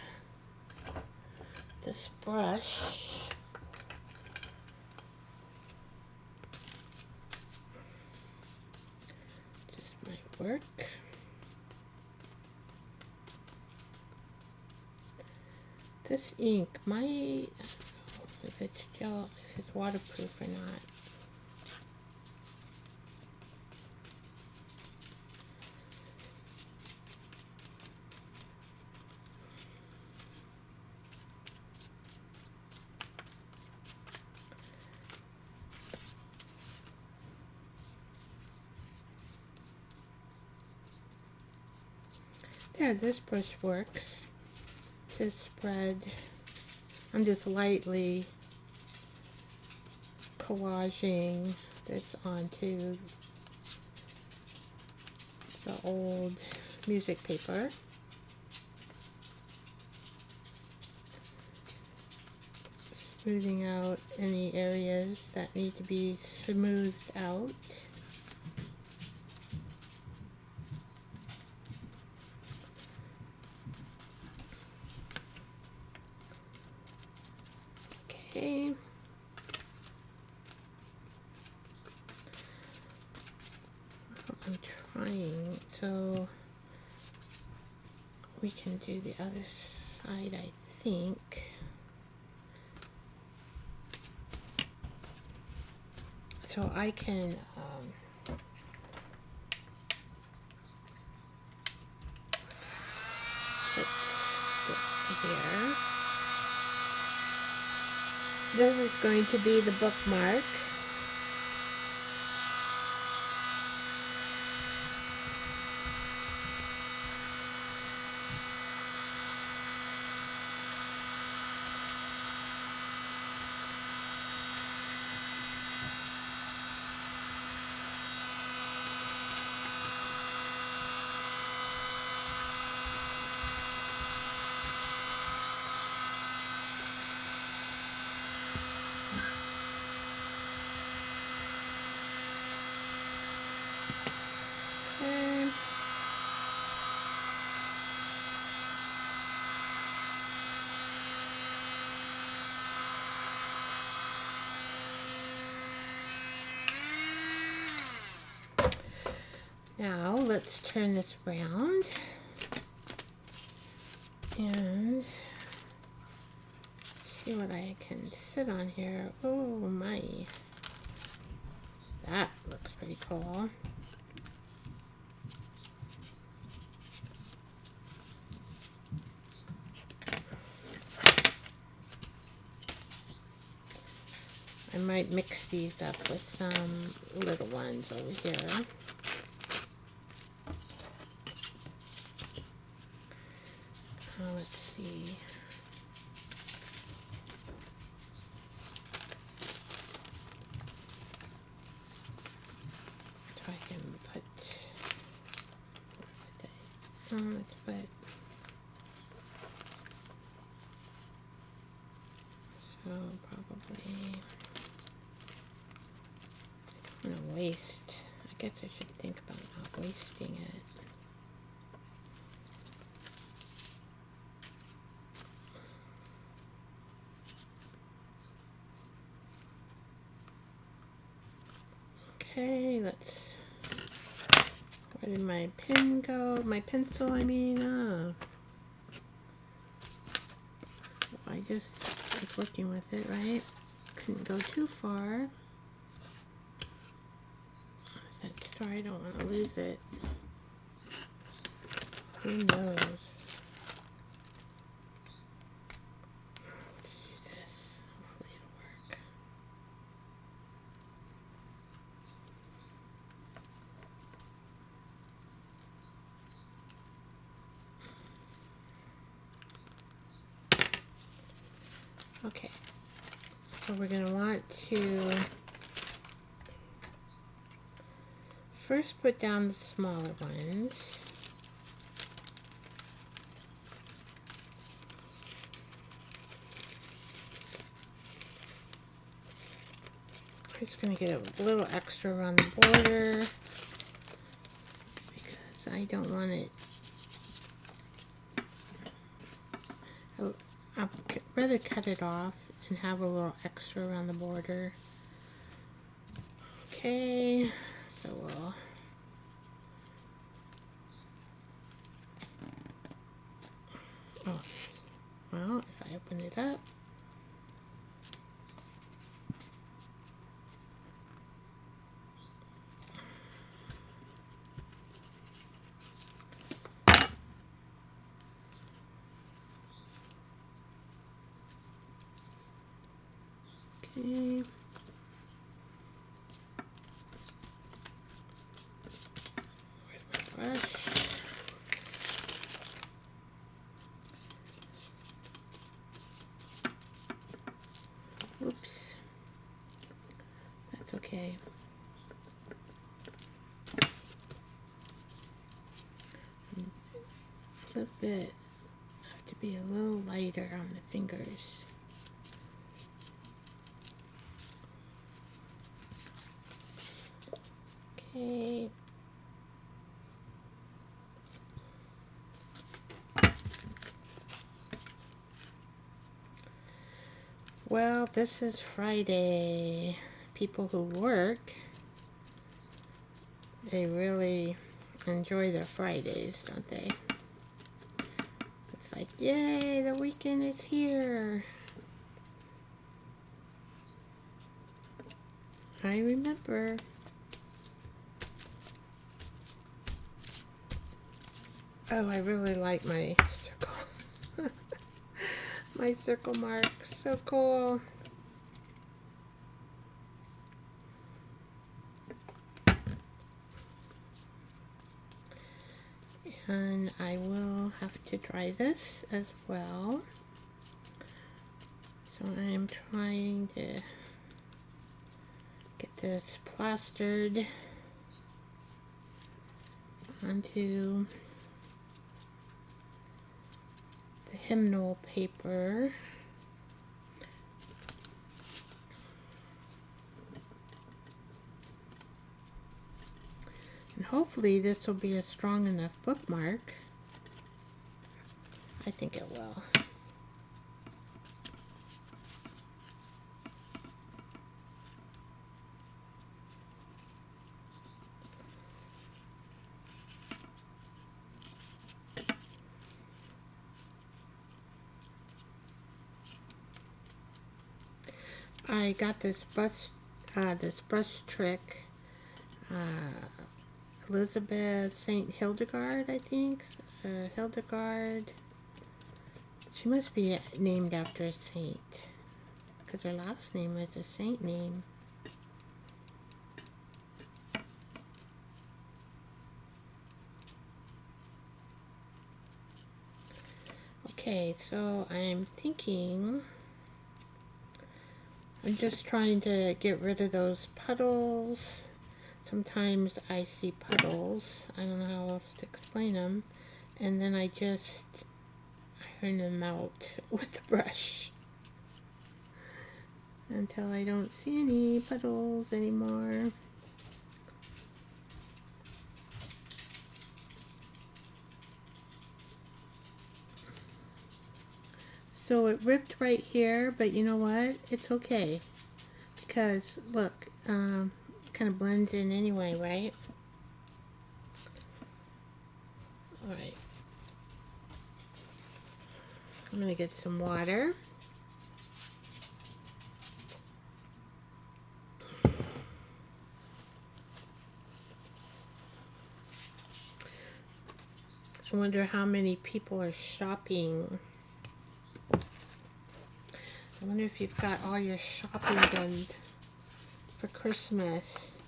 this brush. Just might work. This ink might, I don't know if it's gel, if it's waterproof or not. There, this brush works to spread. I'm just lightly collaging this onto the old music paper. Smoothing out any areas that need to be smoothed out. Okay. I'm trying, so we can do the other side, I think. So I can put this here. This is going to be the bookmark. Okay. Now let's turn this around and see what I can sit on here. Oh my, that looks pretty cool. I might mix these up with some little ones over here. Let's see. So I can put, let's put, so probably, I don't want to waste. I guess I should think about not wasting it. Okay, let's, where did my pen go? My pencil, I mean, I just was working with it, right? Couldn't go too far. That star, I don't want to lose it. Who knows? Let's use this. Hopefully it'll work. Okay, so we're going to want to first put down the smaller ones. I'm just going to get a little extra around the border because I don't want it. I'd rather cut it off and have a little extra around the border. Okay, so we'll well, if I open it up, okay. Where's my brush? Oops. That's okay. A little bit. Have to be a little lighter on the fingers. Okay. Well, this is Friday. People who work, they really enjoy their Fridays, don't they? It's like, yay, the weekend is here. I remember. Oh, I really like my circle. My circle marks. So cool. And I will have to dry this as well. So I am trying to get this plastered onto the hymnal paper. And hopefully this will be a strong enough bookmark. I think it will. I got this brush trick, Elizabeth St. Hildegard, I think, or Hildegard. She must be named after a saint, because her last name is a saint name. Okay, so I'm thinking, I'm just trying to get rid of those puddles. Sometimes I see puddles. I don't know how else to explain them. And then I just iron them out with the brush until I don't see any puddles anymore. So it ripped right here, but you know what? It's okay. Because, look, kind of blends in anyway, right? Alright. I'm going to get some water. I wonder how many people are shopping. I wonder if you've got all your shopping done for Christmas.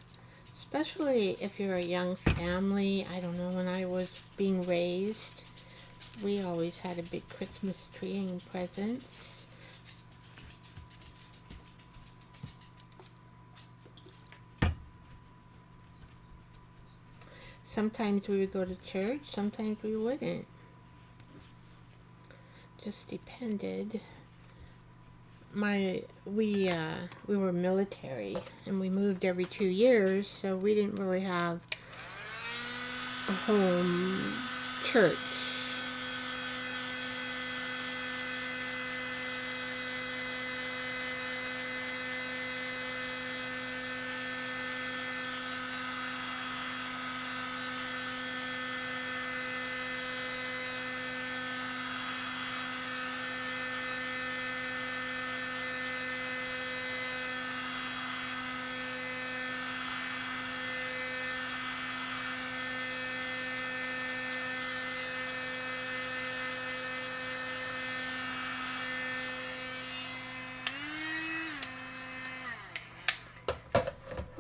Especially if you're a young family. I don't know, when I was being raised, we always had a big Christmas tree and presents. Sometimes we would go to church, sometimes we wouldn't. Just depended. We were military and we moved every 2 years, so we didn't really have a home church.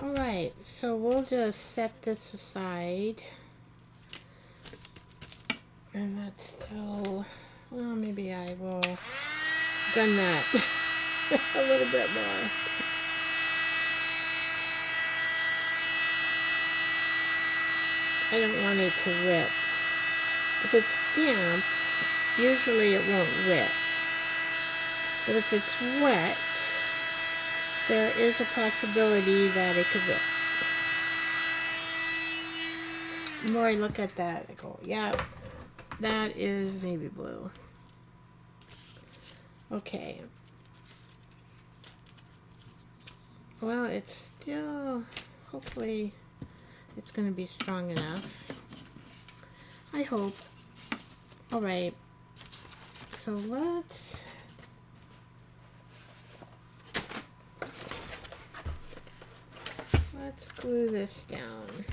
Alright, so we'll just set this aside. And that's still, well, maybe I will gun that a little bit more. I don't want it to rip. If it's damp, usually it won't rip. But if it's wet, there is a possibility that it could rip. The more I look at that, I go, yeah, that is navy blue. Okay. Well, it's still, hopefully it's going to be strong enough. I hope. Alright, so let's glue this down.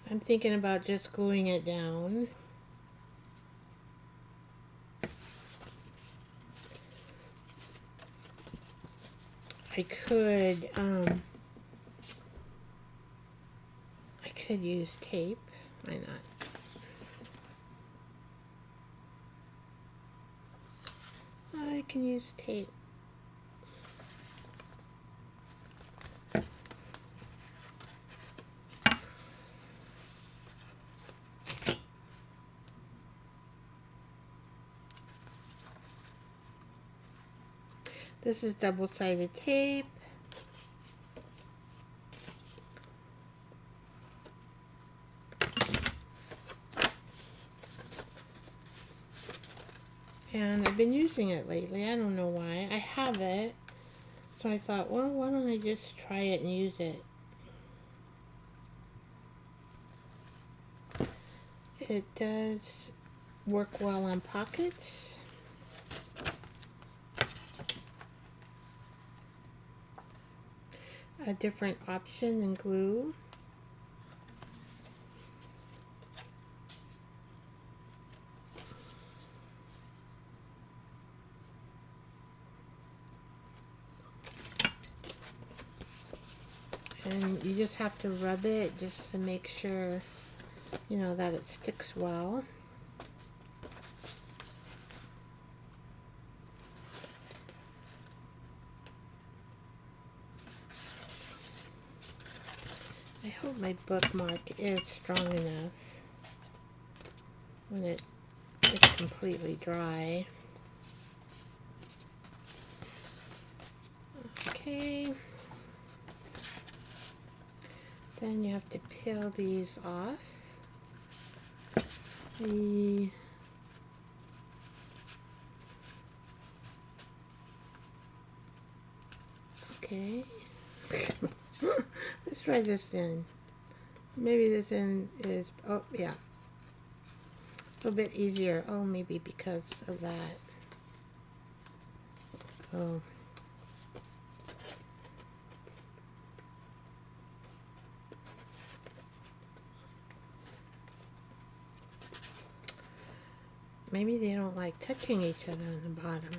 I'm thinking about just gluing it down. I could use tape. Why not? I can use tape. This is double-sided tape. And I've been using it lately. I don't know why. I have it. So I thought, well, why don't I just try it and use it? It does work well on pockets. A different option than glue. And you just have to rub it just to make sure, you know, that it sticks well. I hope my bookmark is strong enough when it is completely dry. Okay. Then you have to peel these off. Okay. Let's try this in. Maybe this end is, oh yeah, a little bit easier. Oh, maybe because of that. Oh. Maybe they don't like touching each other on the bottom.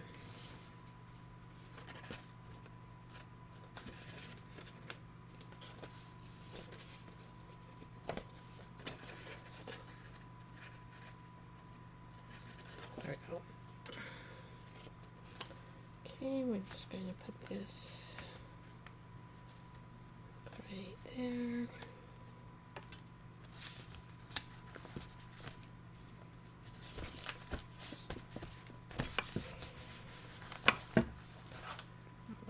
There we go. Okay, we're just going to put this right there.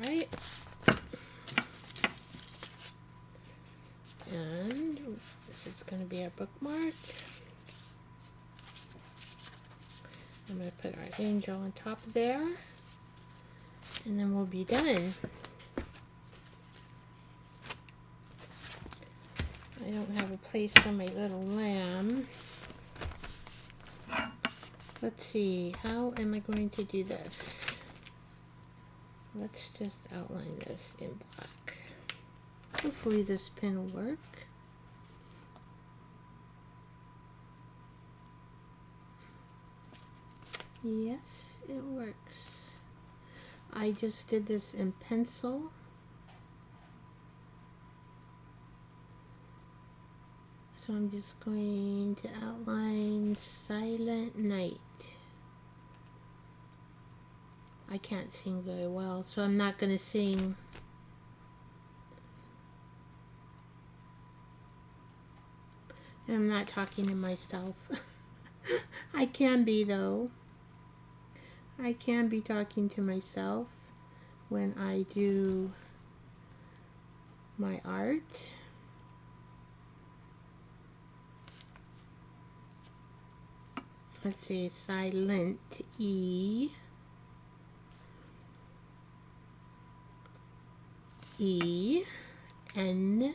Right, and this is going to be our bookmark. I'm going to put our angel on top of there, and then we'll be done. I don't have a place for my little lamb. Let's see, how am I going to do this? Let's just outline this in black. Hopefully this pen will work. Yes, it works. I just did this in pencil. So I'm just going to outline Silent Night. I can't sing very well, so I'm not going to sing. I'm not talking to myself. I can be, though. I can be talking to myself when I do my art. Let's see, silent E, E, N,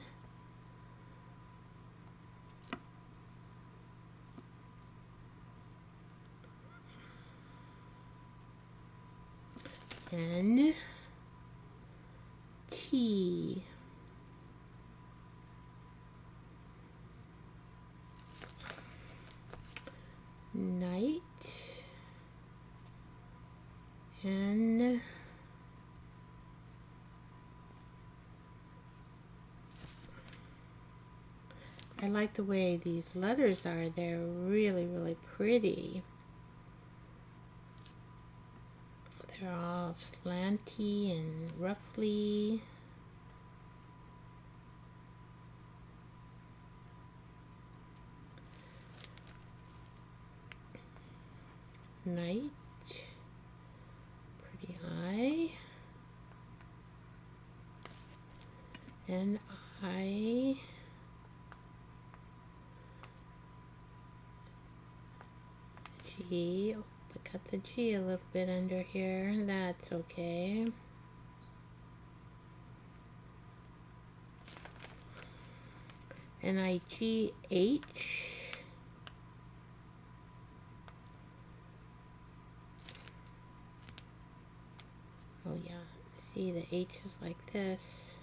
N, T, night, N, I like the way these letters are. They're really, really pretty. They're all slanty and roughly. Night, pretty eye, and I, G, oh, I got the G a little bit under here, that's okay. N-I-G-H, oh yeah, see the H is like this,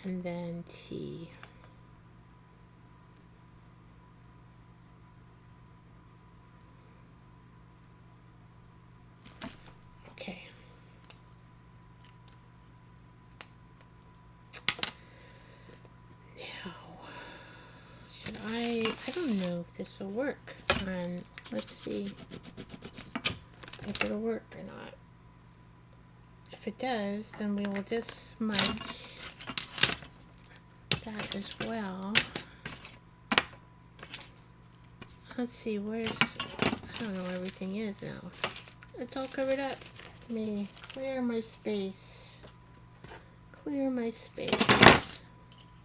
and then T. Okay. Now, should I don't know if this will work. Let's see if it'll work or not. If it does, then we will just smudge that as well. Let's see, I don't know where everything is now. It's all covered up. Let me clear my space. Clear my space.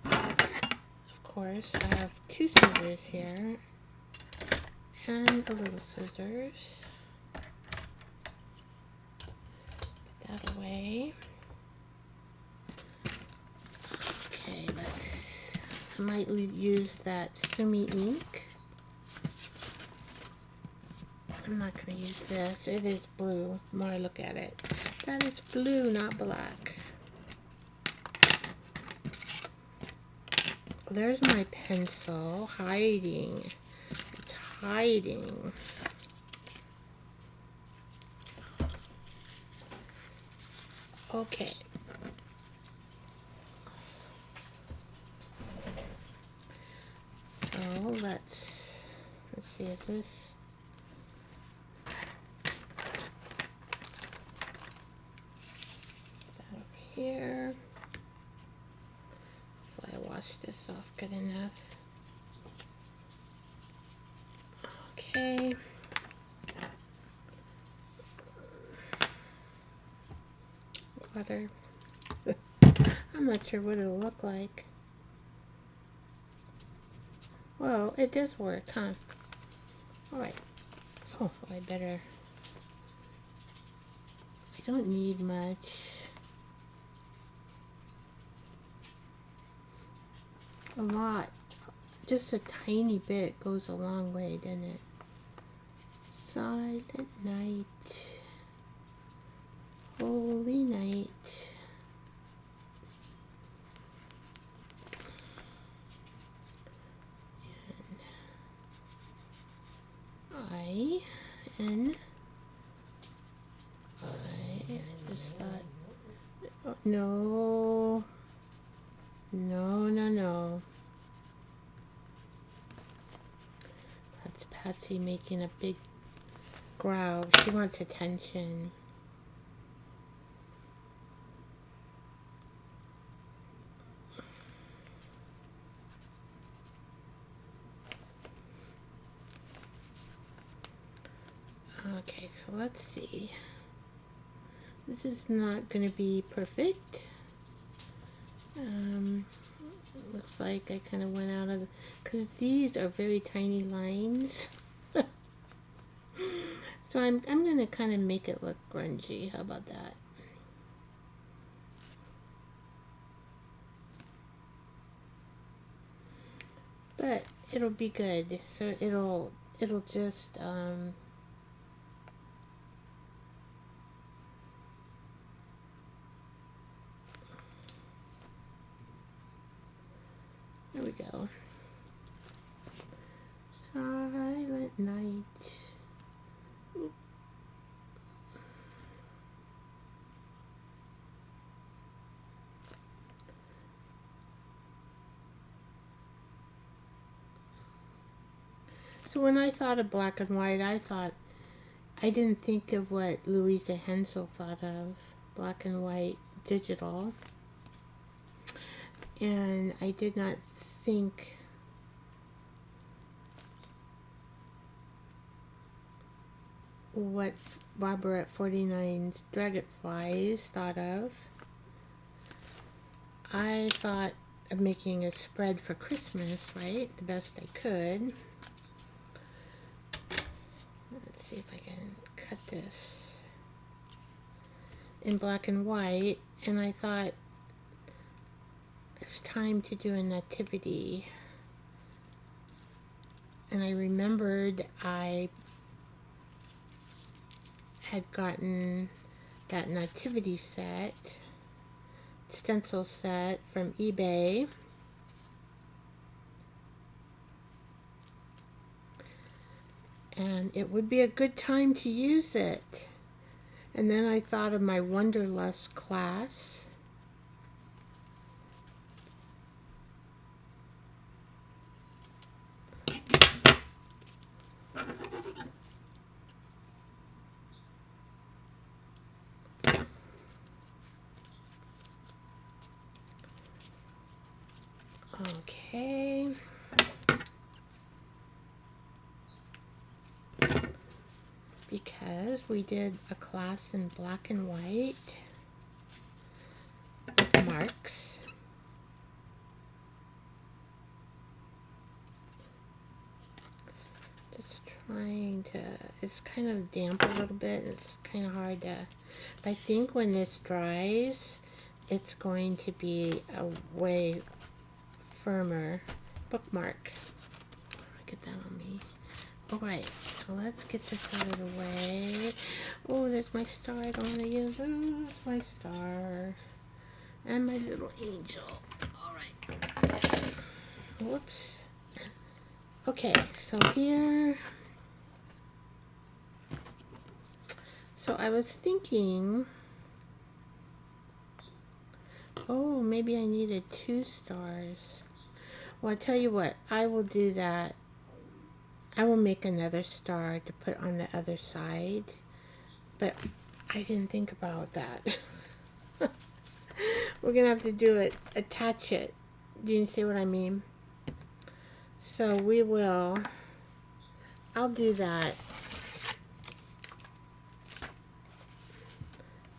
Of course, I have two scissors here. And a little scissors. Put that away. Okay, I might use that Sumi ink. I'm not going to use this. It is blue. The more I look at it. That is blue, not black. There's my pencil hiding. It's hiding. Okay. So let's see, is this? That over here. Hopefully I wash this off good enough. Okay. Water. I'm not sure what it'll look like. Well, it does work, huh? Alright. Oh, I don't need much. A lot. Just a tiny bit goes a long way, doesn't it? Silent night. Holy night. I just thought, oh, no, no. That's Patsy making a big growl. She wants attention. Okay, so let's see. This is not going to be perfect. Looks like I kind of went out of, because these are very tiny lines. So I'm going to kind of make it look grungy. How about that? But it'll be good. So it'll just there we go. Silent night. Oop. So when I thought of black and white, I didn't think of what Louisa Hensel thought of, black and white digital. And I did not think what Barbara at 49's Dragonflies thought of. I thought of making a spread for Christmas, right? The best I could. Let's see if I can cut this in black and white. And I thought it's time to do a nativity. And I remembered I had gotten that nativity set, stencil set from eBay. And it would be a good time to use it. And then I thought of my Wonderlust class. Okay. Because we did a class in black and white with marks. Just trying to, it's kind of damp a little bit. It's kind of hard to, but I think when this dries, it's going to be a way firmer bookmark. Get that on me. Alright, so let's get this out of the way. Oh, there's my star. I don't want to lose my star. And my little angel. Alright. Whoops. Okay, so here. So I was thinking, oh, maybe I needed 2 stars. Well, I'll tell you what, I will do that. I will make another star to put on the other side, but I didn't think about that. We're going to have to do it, attach it. Do you see what I mean? So we will, I'll do that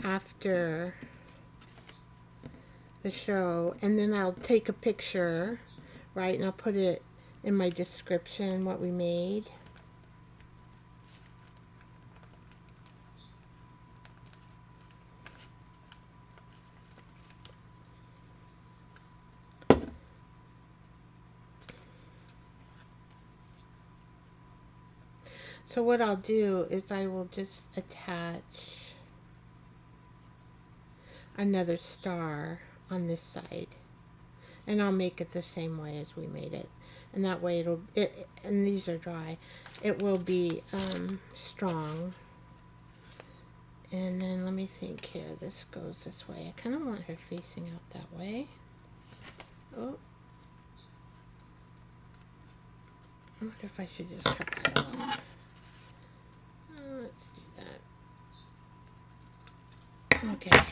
after the show, and then I'll take a picture, right, and I'll put it in my description what we made. So what I'll do is I will just attach another star on this side, and I'll make it the same way as we made it. And that way and these are dry, it will be strong. And then let me think here, this goes this way. I kind of want her facing out that way. Oh. I wonder if I should just cut that off. Let's do that. Okay.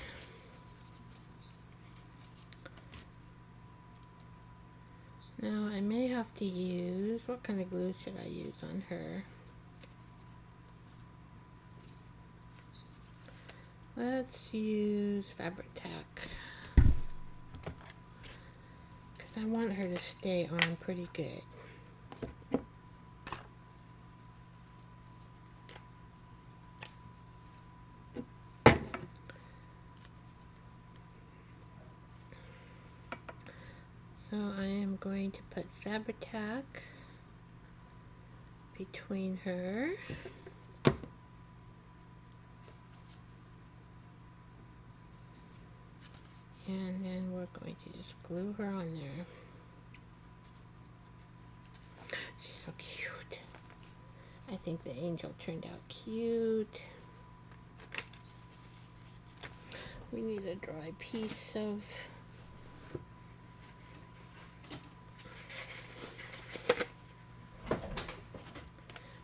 Now I may have to use, what kind of glue should I use on her? Let's use fabric tack. because I want her to stay on pretty good. So I am going to put Fabri-Tac between her. And then we're going to just glue her on there. She's so cute. I think the angel turned out cute. We need a dry piece of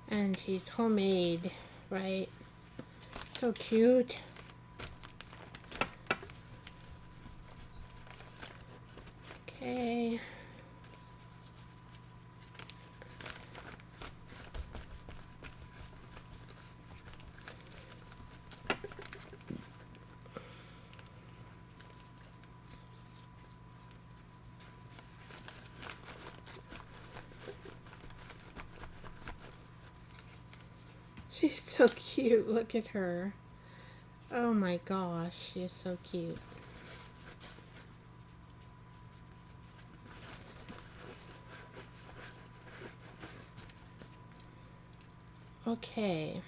and she's homemade, right? So cute. Okay. She's so cute. Look at her. Oh my gosh, she is so cute. Okay.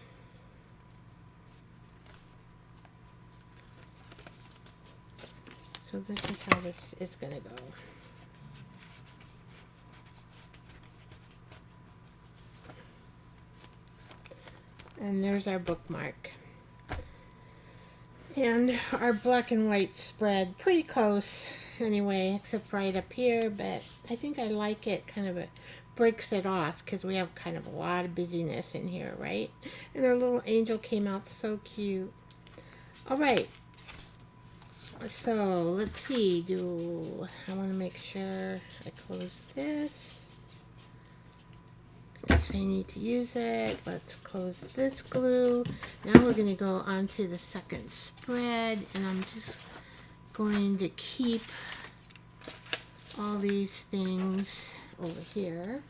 So this is how this is going to go. And there's our bookmark. And our black and white spread pretty close anyway, except right up here, but I think I like it. Kind of it breaks it off because we have kind of a lot of busyness in here, right? And our little angel came out so cute. All right. So let's see, I want to make sure I close this. Because I need to use it. Let's close this glue. Now we're going to go on to the second spread, and I'm just going to keep all these things over here.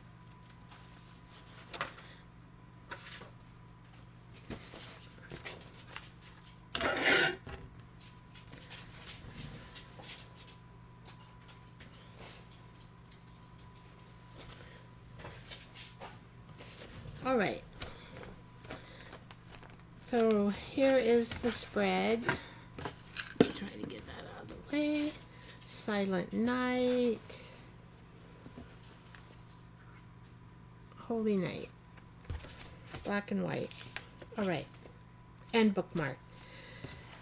All right, so here is the spread. Try to get that out of the way. Silent Night, Holy Night, black and white. All right, and bookmark.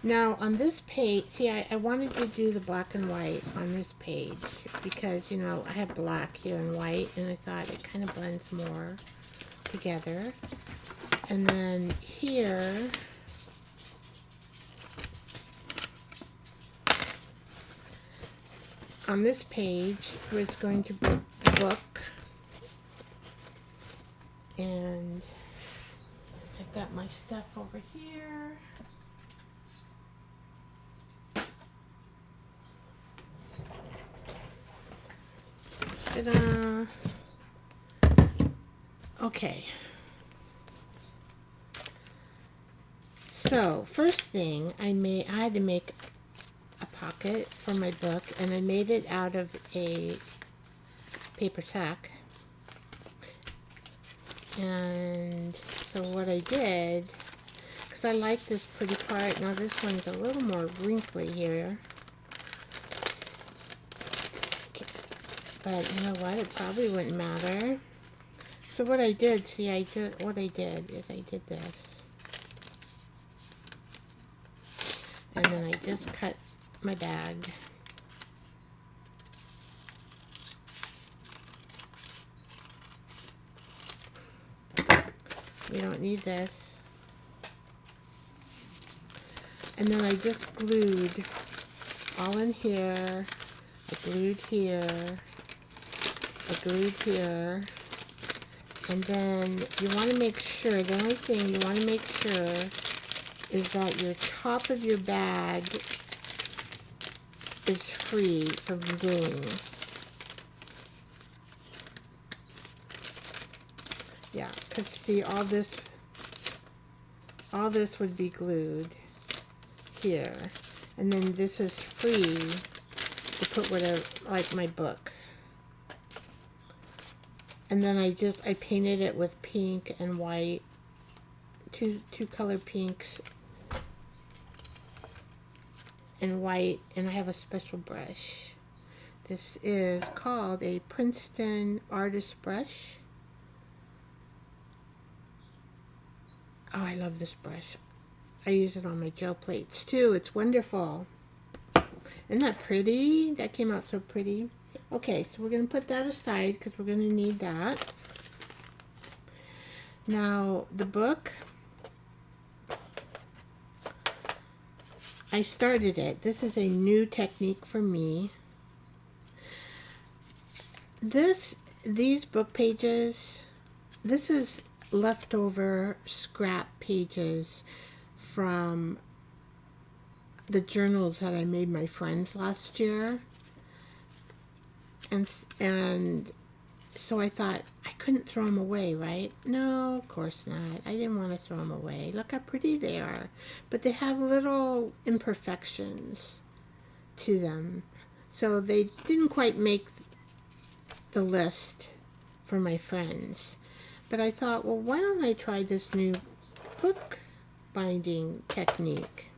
Now on this page, see, I wanted to do the black and white on this page because, you know, I have black here and white, and I thought it kind of blends more together. And then here on this page was going to be the book, and I've got my stuff over here. Ta-da! Okay. So first thing I had to make a pocket for my book, and I made it out of a paper sack. And so what I did, because I like this pretty part, now this one's a little more wrinkly here. But you know what, it probably wouldn't matter. So what I did, see, what I did is I did this. And then I just cut my bag. We don't need this. And then I just glued all in here. I glued here. I glued here. And then you want to make sure, the only thing you want to make sure is that your top of your bag is free from gluing. Yeah, because see, all this would be glued here. And then this is free to put whatever, like my book. And then I painted it with pink and white, two color pinks and white, and I have a special brush. This is called a Princeton artist brush. Oh, I love this brush. I use it on my gel plates too. It's wonderful. Isn't that pretty? That came out so pretty. Okay, so we're going to put that aside because we're going to need that. Now, the book, I started it. This is a new technique for me. These book pages, this is leftover scrap pages from the journals that I made my friends last year. And so I thought I couldn't throw them away, right? No, of course not. I didn't want to throw them away. Look how pretty they are. But they have little imperfections to them. So they didn't quite make the list for my friends. But I thought, well, why don't I try this new book binding technique?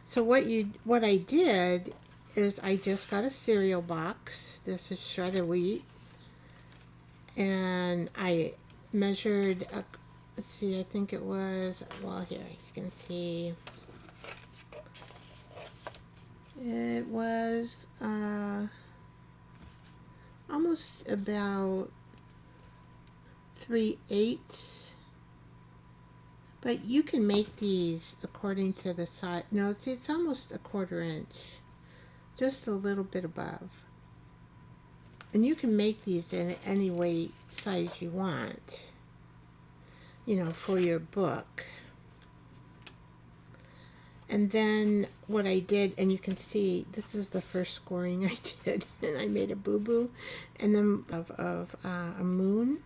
So what I did is I just got a cereal box. This is shredded wheat. And I measured, let's see, I think it was, well, here, you can see. It was almost about 3/8. But you can make these according to the size. No, it's almost 1/4 inch. Just a little bit above. And you can make these in any weight size you want, you know, for your book. And then what I did, and you can see, this is the first scoring I did, and I made a boo-boo, and then of a moon.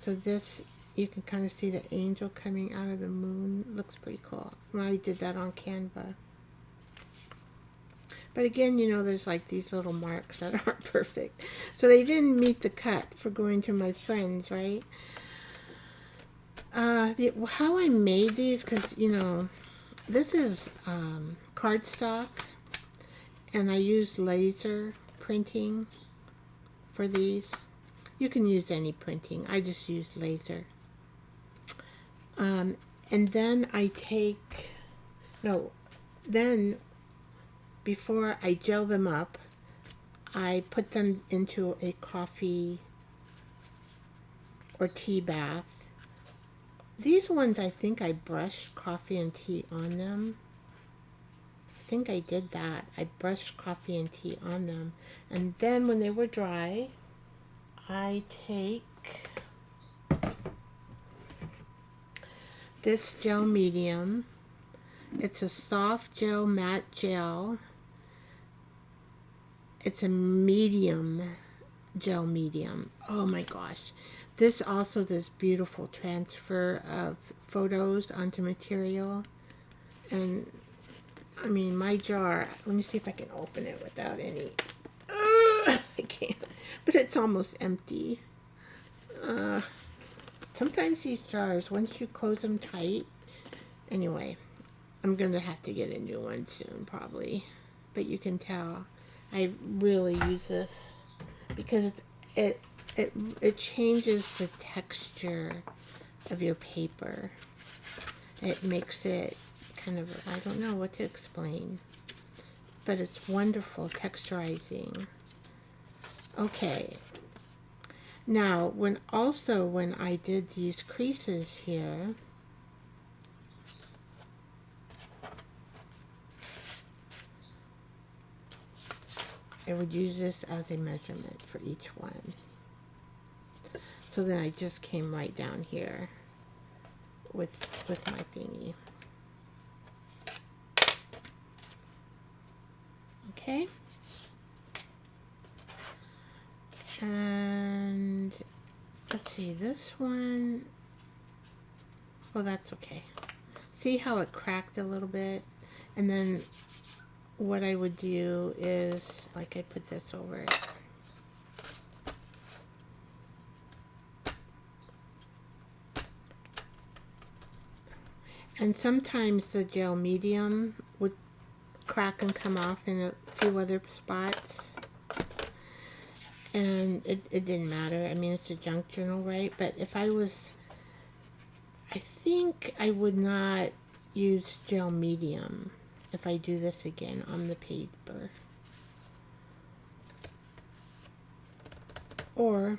So this, you can kind of see the angel coming out of the moon. Looks pretty cool. Well, I did that on Canva. But again, you know, there's like these little marks that aren't perfect. So they didn't meet the cut for going to my friends, right? How I made these, because, you know, this is cardstock, and I use laser printing for these. You can use any printing. I just use laser. And then I take, then before I gel them up, I put them into a coffee or tea bath. These ones, I think I brushed coffee and tea on them. I think I did that. I brushed coffee and tea on them. And then when they were dry, I take this gel medium. It's a soft gel, matte gel. It's a medium gel medium. Oh my gosh. This also does beautiful transfer of photos onto material. And I mean, my jar, let me see if I can open it without any. I can't. But it's almost empty. Sometimes these jars, once you close them tight, anyway, I'm going to have to get a new one soon, probably. But you can tell I really use this because it changes the texture of your paper. It makes it kind of, I don't know what to explain, but it's wonderful texturizing. Okay. Now, when I did these creases here, I would use this as a measurement for each one. So then I just came right down here with my thingy. Okay. And let's see, this one, oh, that's okay. See how it cracked a little bit? And then what I would do is, like, I put this over it. And sometimes the gel medium would crack and come off in a few other spots. And it didn't matter. I mean, it's a junk journal, right? But if I was, I think I would not use gel medium if I do this again on the paper. Or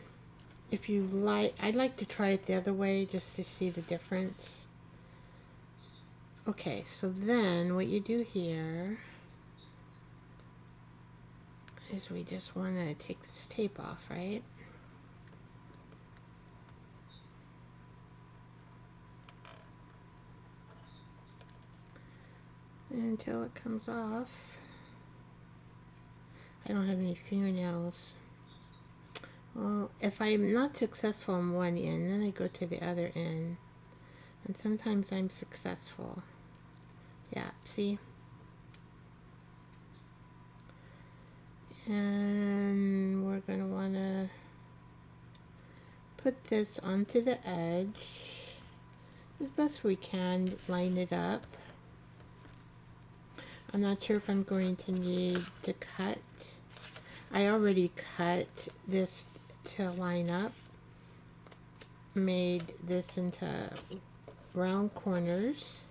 if you like, I'd like to try it the other way just to see the difference. Okay, so then what you do here is we just want to take this tape off, right? Until it comes off. I don't have any fingernails. Well, if I'm not successful on one end, then I go to the other end. And sometimes I'm successful. Yeah, see? And we're going to want to put this onto the edge as best we can, line it up. I'm not sure if I'm going to need to cut. I already cut this to line up, made this into round corners.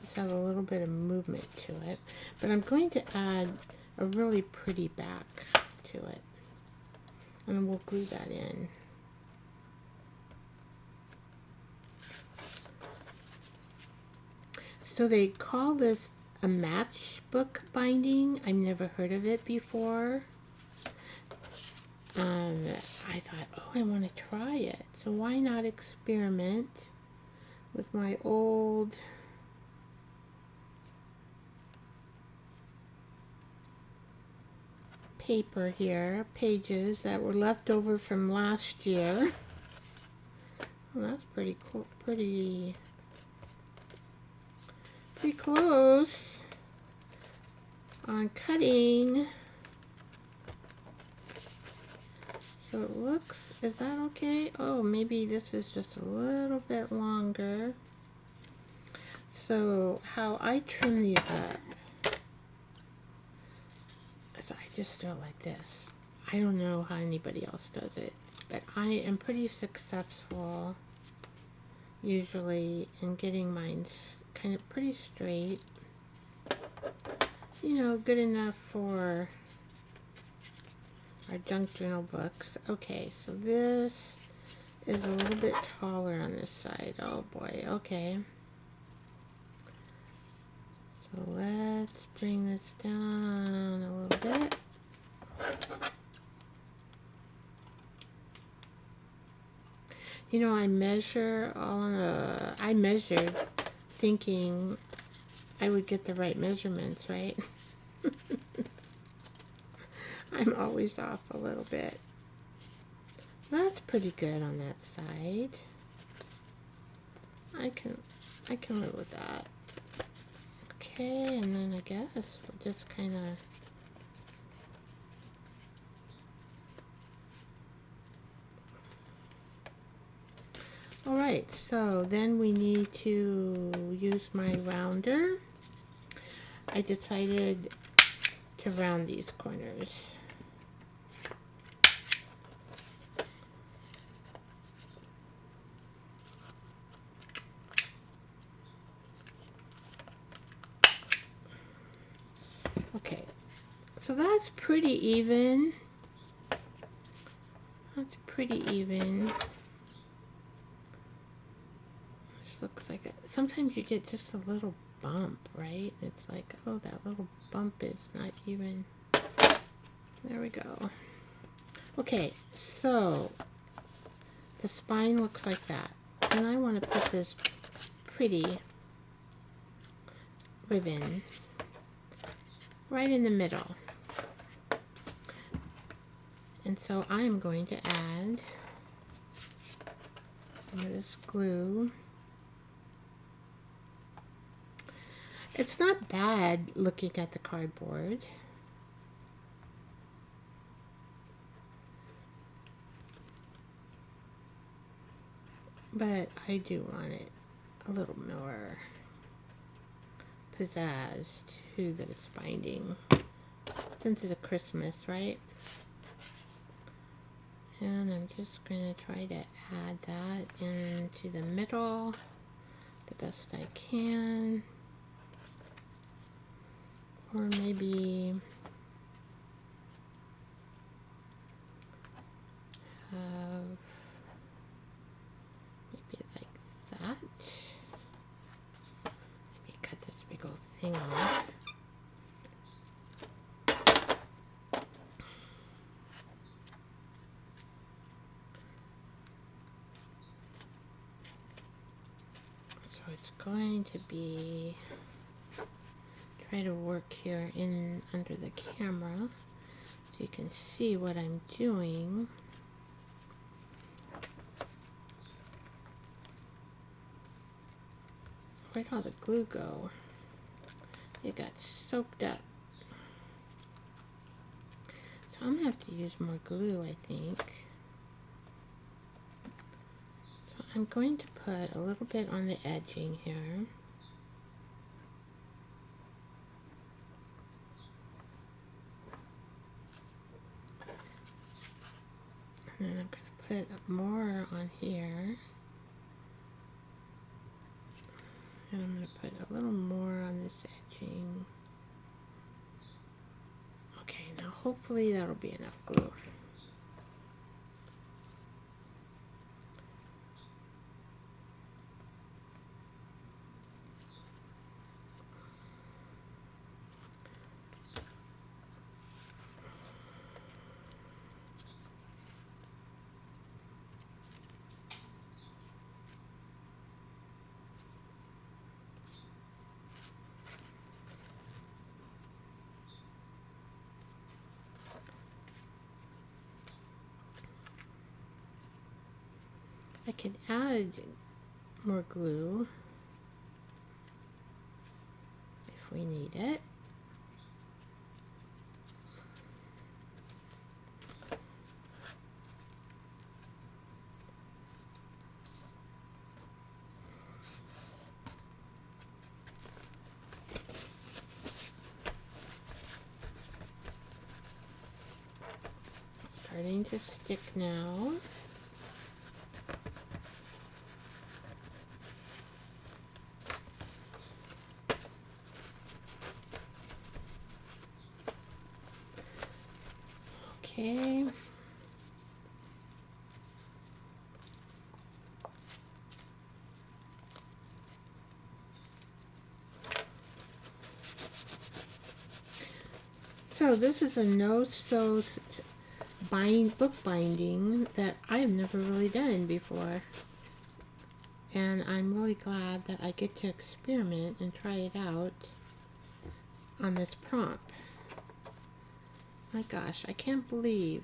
Just have a little bit of movement to it, but I'm going to add a really pretty back to it, and we'll glue that in. So they call this a matchbook binding. I've never heard of it before. I thought, oh, I want to try it. So why not experiment with my old paper here, pages that were left over from last year. Well, that's pretty cool, pretty close on cutting. So it looks, is that okay? Oh, maybe this is just a little bit longer. So how I trim these up, so I just do it like this. I don't know how anybody else does it, but I am pretty successful usually in getting mine kind of pretty straight. You know, good enough for our junk journal books. Okay, so this is a little bit taller on this side. Oh boy, okay. So let's bring this down a little bit. You know, I measured thinking I would get the right measurements, right? I'm always off a little bit. That's pretty good on that side. I can live with that. Okay, and then I guess we'll just kind of alright, so then we need to use my rounder. I decided to round these corners. Okay, so that's pretty even. That's pretty even. This looks like it. Sometimes you get just a little bump, right? It's like, oh, that little bump is not even. There we go. Okay, so the spine looks like that. And I want to put this pretty ribbon right in the middle. And And so I'm going to add some of this glue. It's not bad looking at the cardboard. But I do want it a little more pizzazz to this binding, since it's a Christmas, right? And I'm just going to try to add that into the middle the best I can. Or maybe have maybe like that. Maybe cut this big old thing off. So it's going to be, try to work here in under the camera so you can see what I'm doing. Where'd all the glue go? It got soaked up. So I'm gonna have to use more glue, I think. So I'm going to put a little bit on the edging here. And then I'm going to put more on here. And I'm going to put a little more on this edging. Okay, now hopefully that'll be enough glue. I can add more glue if we need it. Starting to stick now. Okay. So this is a no-sew book binding that I've never really done before. And I'm really glad that I get to experiment and try it out on this prompt. My gosh, I can't believe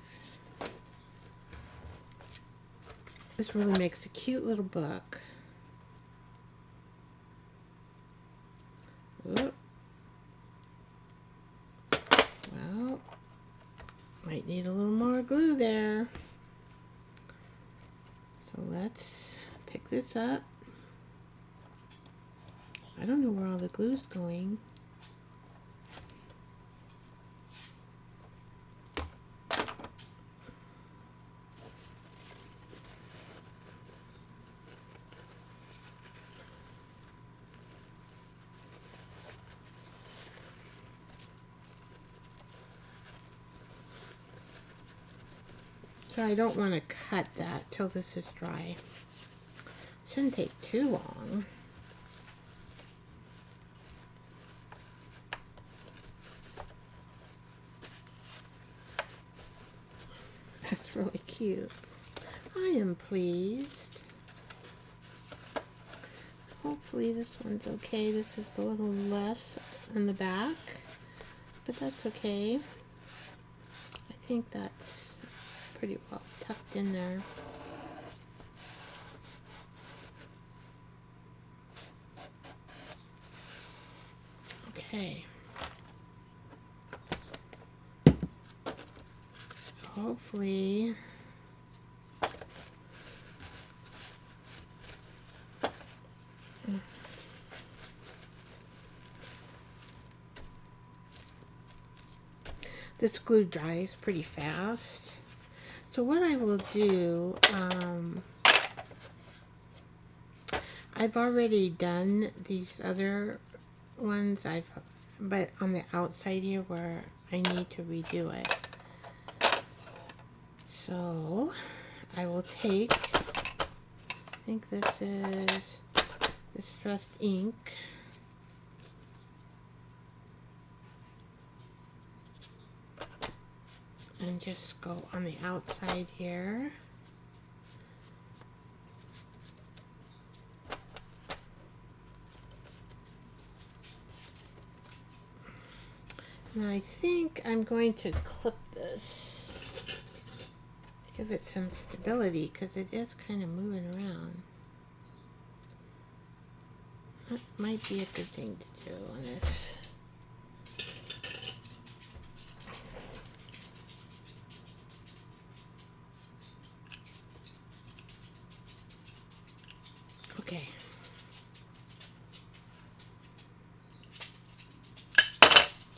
this really makes a cute little book. Oop. Well, might need a little more glue there. So let's pick this up. I don't know where all the glue's going. So I don't want to cut that till this is dry. Shouldn't take too long. That's really cute. I am pleased. Hopefully this one's okay. This is a little less in the back, but that's okay. I think that's pretty well tucked in there. Okay. So hopefully this glue dries pretty fast. So what I will do, I've already done these other ones, but on the outside here where I need to redo it. So I will take, I think this is distressed ink. And just go on the outside here. And I think I'm going to clip this to give it some stability because it is kind of moving around. That might be a good thing to do on this. Okay.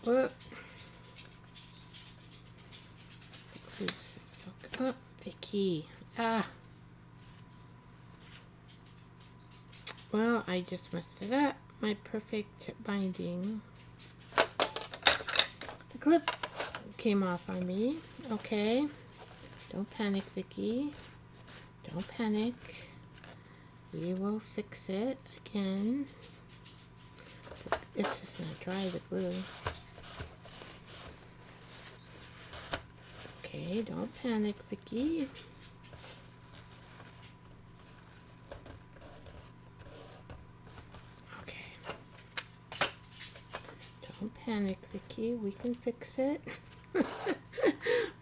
Whoop. Oh, Vicky. Ah. Well, I just messed it up. My perfect binding. The clip came off on me. Okay. Don't panic, Vicky. Don't panic. We will fix it again. It's just gonna dry the glue. Okay, don't panic, Vicky. Okay. Don't panic, Vicky. We can fix it.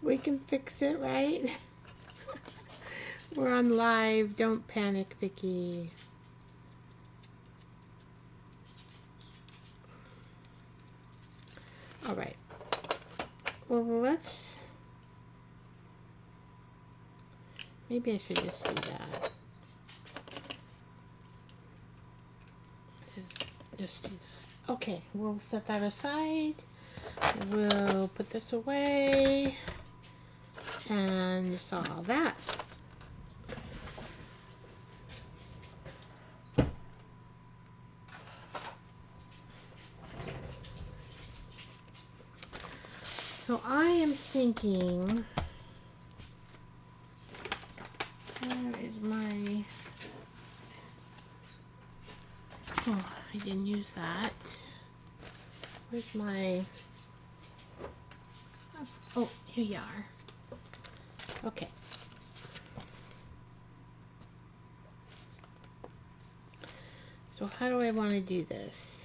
We can fix it, right? We're on live. Don't panic, Vicky. All right. Well, maybe I should just do that. Just do that. Okay, we'll set that aside. We'll put this away. And just all that. So I am thinking, where is my, oh, I didn't use that. Where's my, oh, here you are. Okay. So how do I want to do this?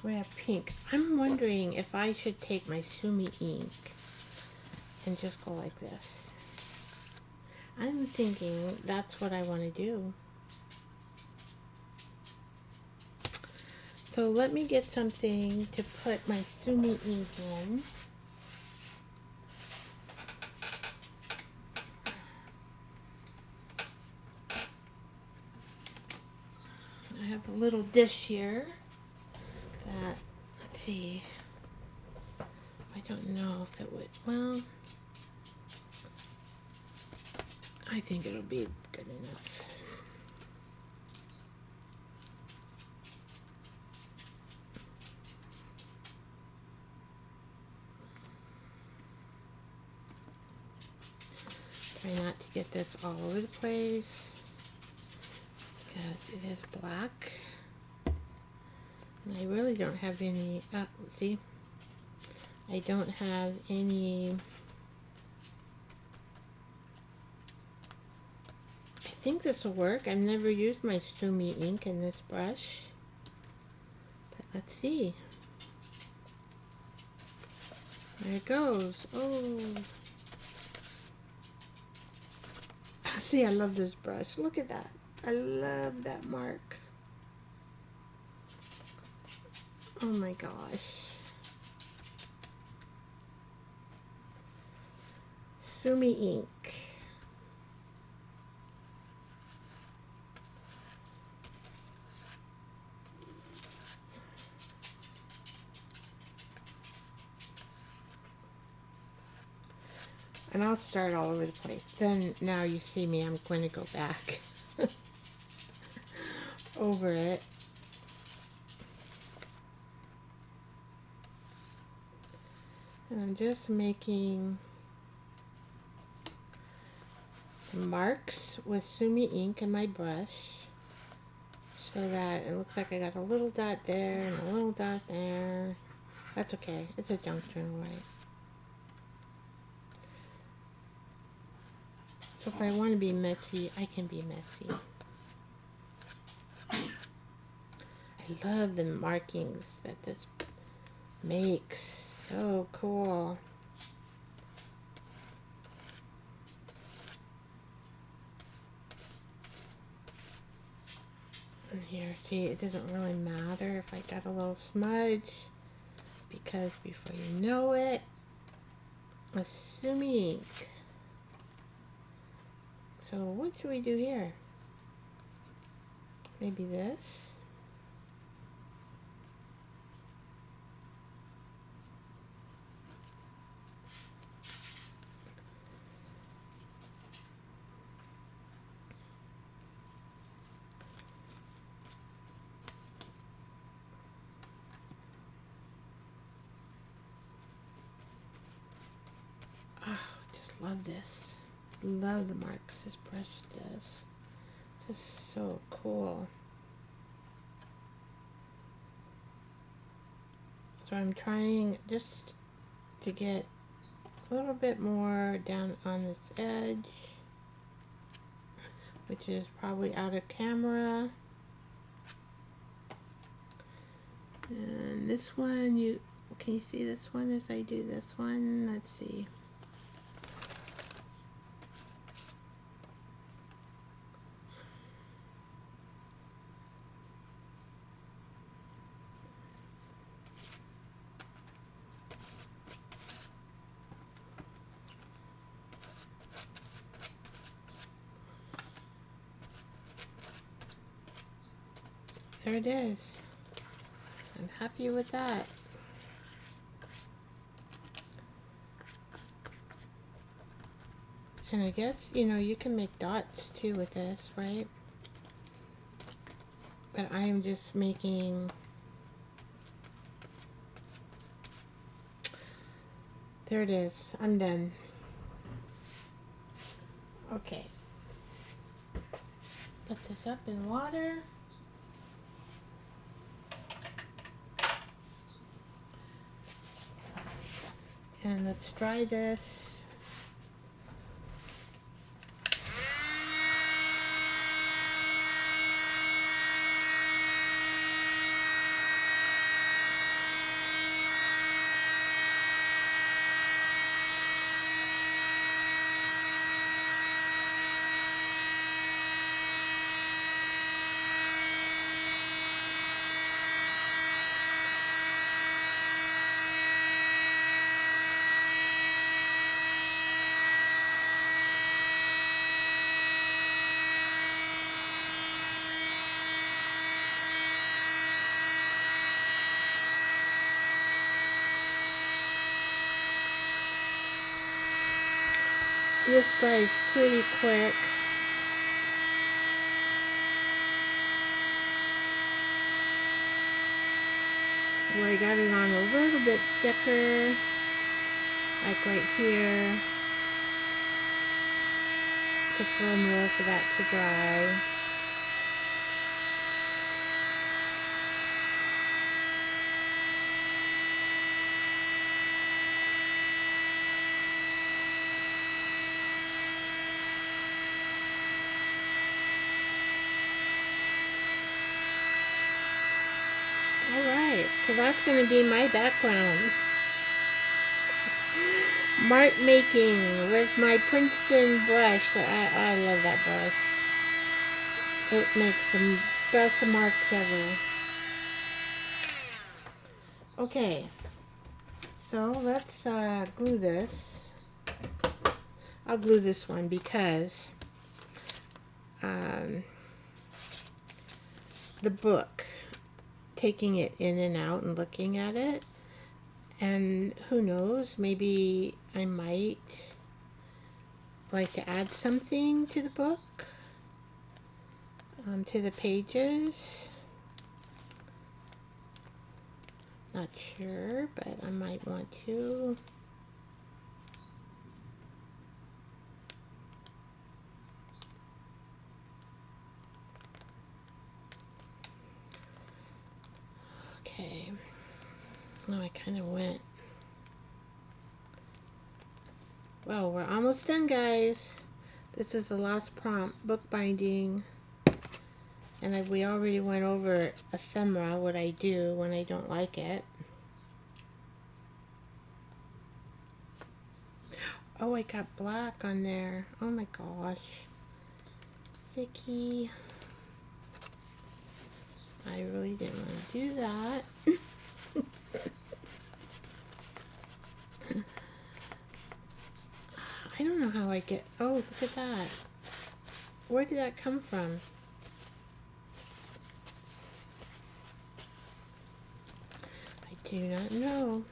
We have pink. I'm wondering if I should take my Sumi ink and just go like this. I'm thinking that's what I want to do. So let me get something to put my Sumi ink in. I have a little dish here. That, let's see, I don't know if it would, well, I think it'll be good enough. Try not to get this all over the place because it is black. And I really don't have any, let's see, I don't have any, I think this will work. I've never used my Sumi ink in this brush, but let's see. There it goes. Oh. See, I love this brush. Look at that. I love that mark. Oh my gosh. Sumi ink. And I'll start all over the place. Then now you see me, I'm going to go back over it. And I'm just making some marks with Sumi ink in my brush so that it looks like I got a little dot there and a little dot there. That's okay. It's a junction, right? So if I want to be messy, I can be messy. I love the markings that this makes. So cool. And here, see, it doesn't really matter if I got a little smudge, because before you know it, Sumi ink. So what should we do here? Maybe this? Oh, just love this. Love the marks this brush does. Just so cool. So I'm trying just to get a little bit more down on this edge, which is probably out of camera. And this one, can you see this one as I do this one? Let's see. There it is. I'm happy with that. And I guess, you can make dots too with this, right? But I am just making... There it is. I'm done. Okay. Put this up in water. And let's dry this. This dries pretty quick. Where I got it on a little bit thicker, like right here. Takes a little more for that to dry. Alright, so that's going to be my background. Mark making with my Princeton brush. I love that brush. It makes the best marks ever. Okay, so let's glue this. I'll glue this one because the book, taking it in and out and looking at it, and who knows, maybe I might like to add something to the book, to the pages. Not sure, but I might want to. Okay. Oh, I kind of went. Well, we're almost done, guys. This is the last prompt, bookbinding. And we already went over ephemera, what I do when I don't like it. Oh, I got black on there. Oh my gosh. Vicky. I really didn't want to do that. I don't know how I get... Oh, look at that. Where did that come from? I do not know.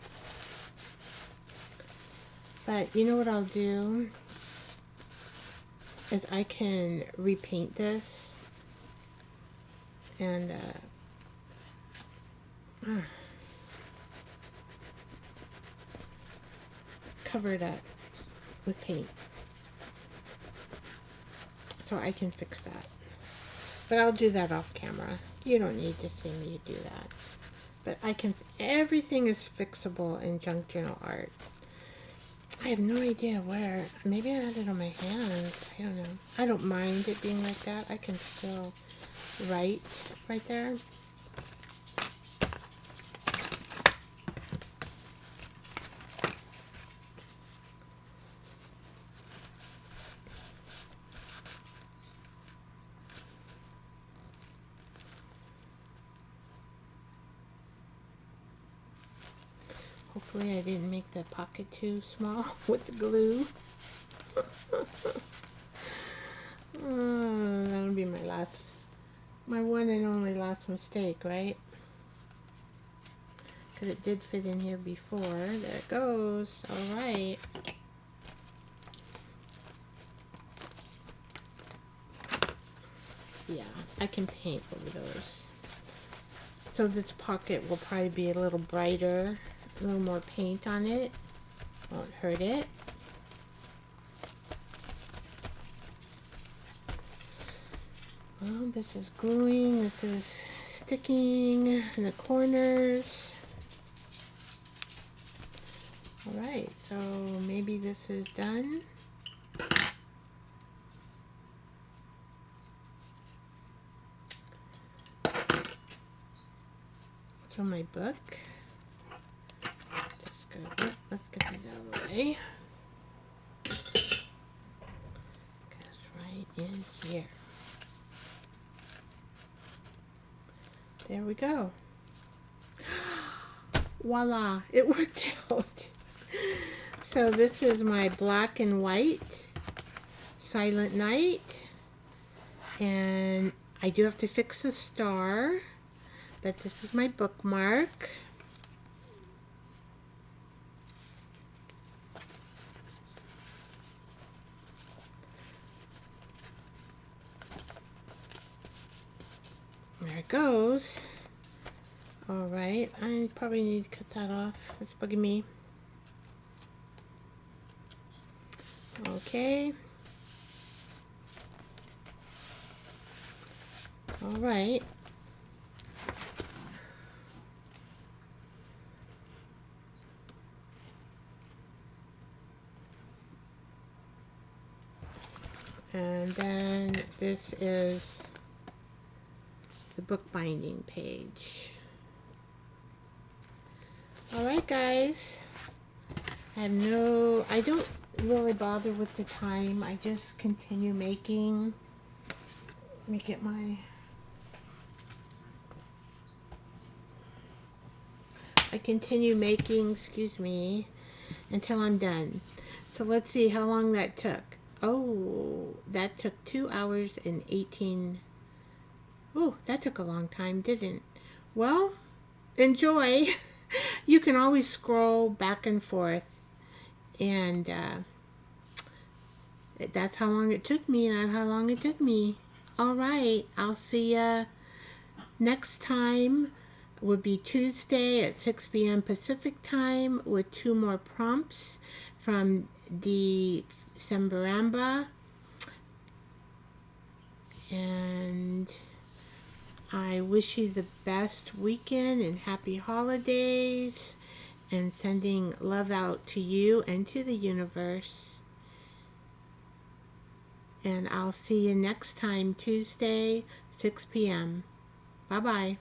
But you know what I'll do? Is I can repaint this and cover it up with paint. So I can fix that. But I'll do that off camera. You don't need to see me do that. But I can, everything is fixable in junk journal art. I have no idea where. Maybe I had it on my hands. I don't know. I don't mind it being like that. I can still write right there. Hopefully I didn't make the pocket too small with the glue. Oh, that'll be my one and only last mistake, right? Because it did fit in here before. There it goes. All right. Yeah, I can paint over those. So this pocket will probably be a little brighter. A little more paint on it. Won't hurt it. Well, this is gluing. This is sticking in the corners. Alright, so maybe this is done. So my book. Let's get these out of the way. Goes right in here. There we go. Voila, it worked out. So this is my black and white Silent Night. And I do have to fix the star, but this is my bookmark. There it goes. Alright, I probably need to cut that off. It's bugging me. Okay. Alright. And then this is the bookbinding page. Alright guys, I don't really bother with the time. I just continue making. Let me get I continue making, excuse me, until I'm done. So let's see how long that took. Oh, that took 2 hours and 18. Oh, that took a long time, didn't it? Well, enjoy. You can always scroll back and forth, and that's how long it took me. That's how long it took me. All right, I'll see ya next time. Would be Tuesday at 6 p.m. Pacific time with 2 more prompts from the Sembaramba. And I wish you the best weekend and happy holidays, and sending love out to you and to the universe. And I'll see you next time, Tuesday, 6 p.m. Bye-bye.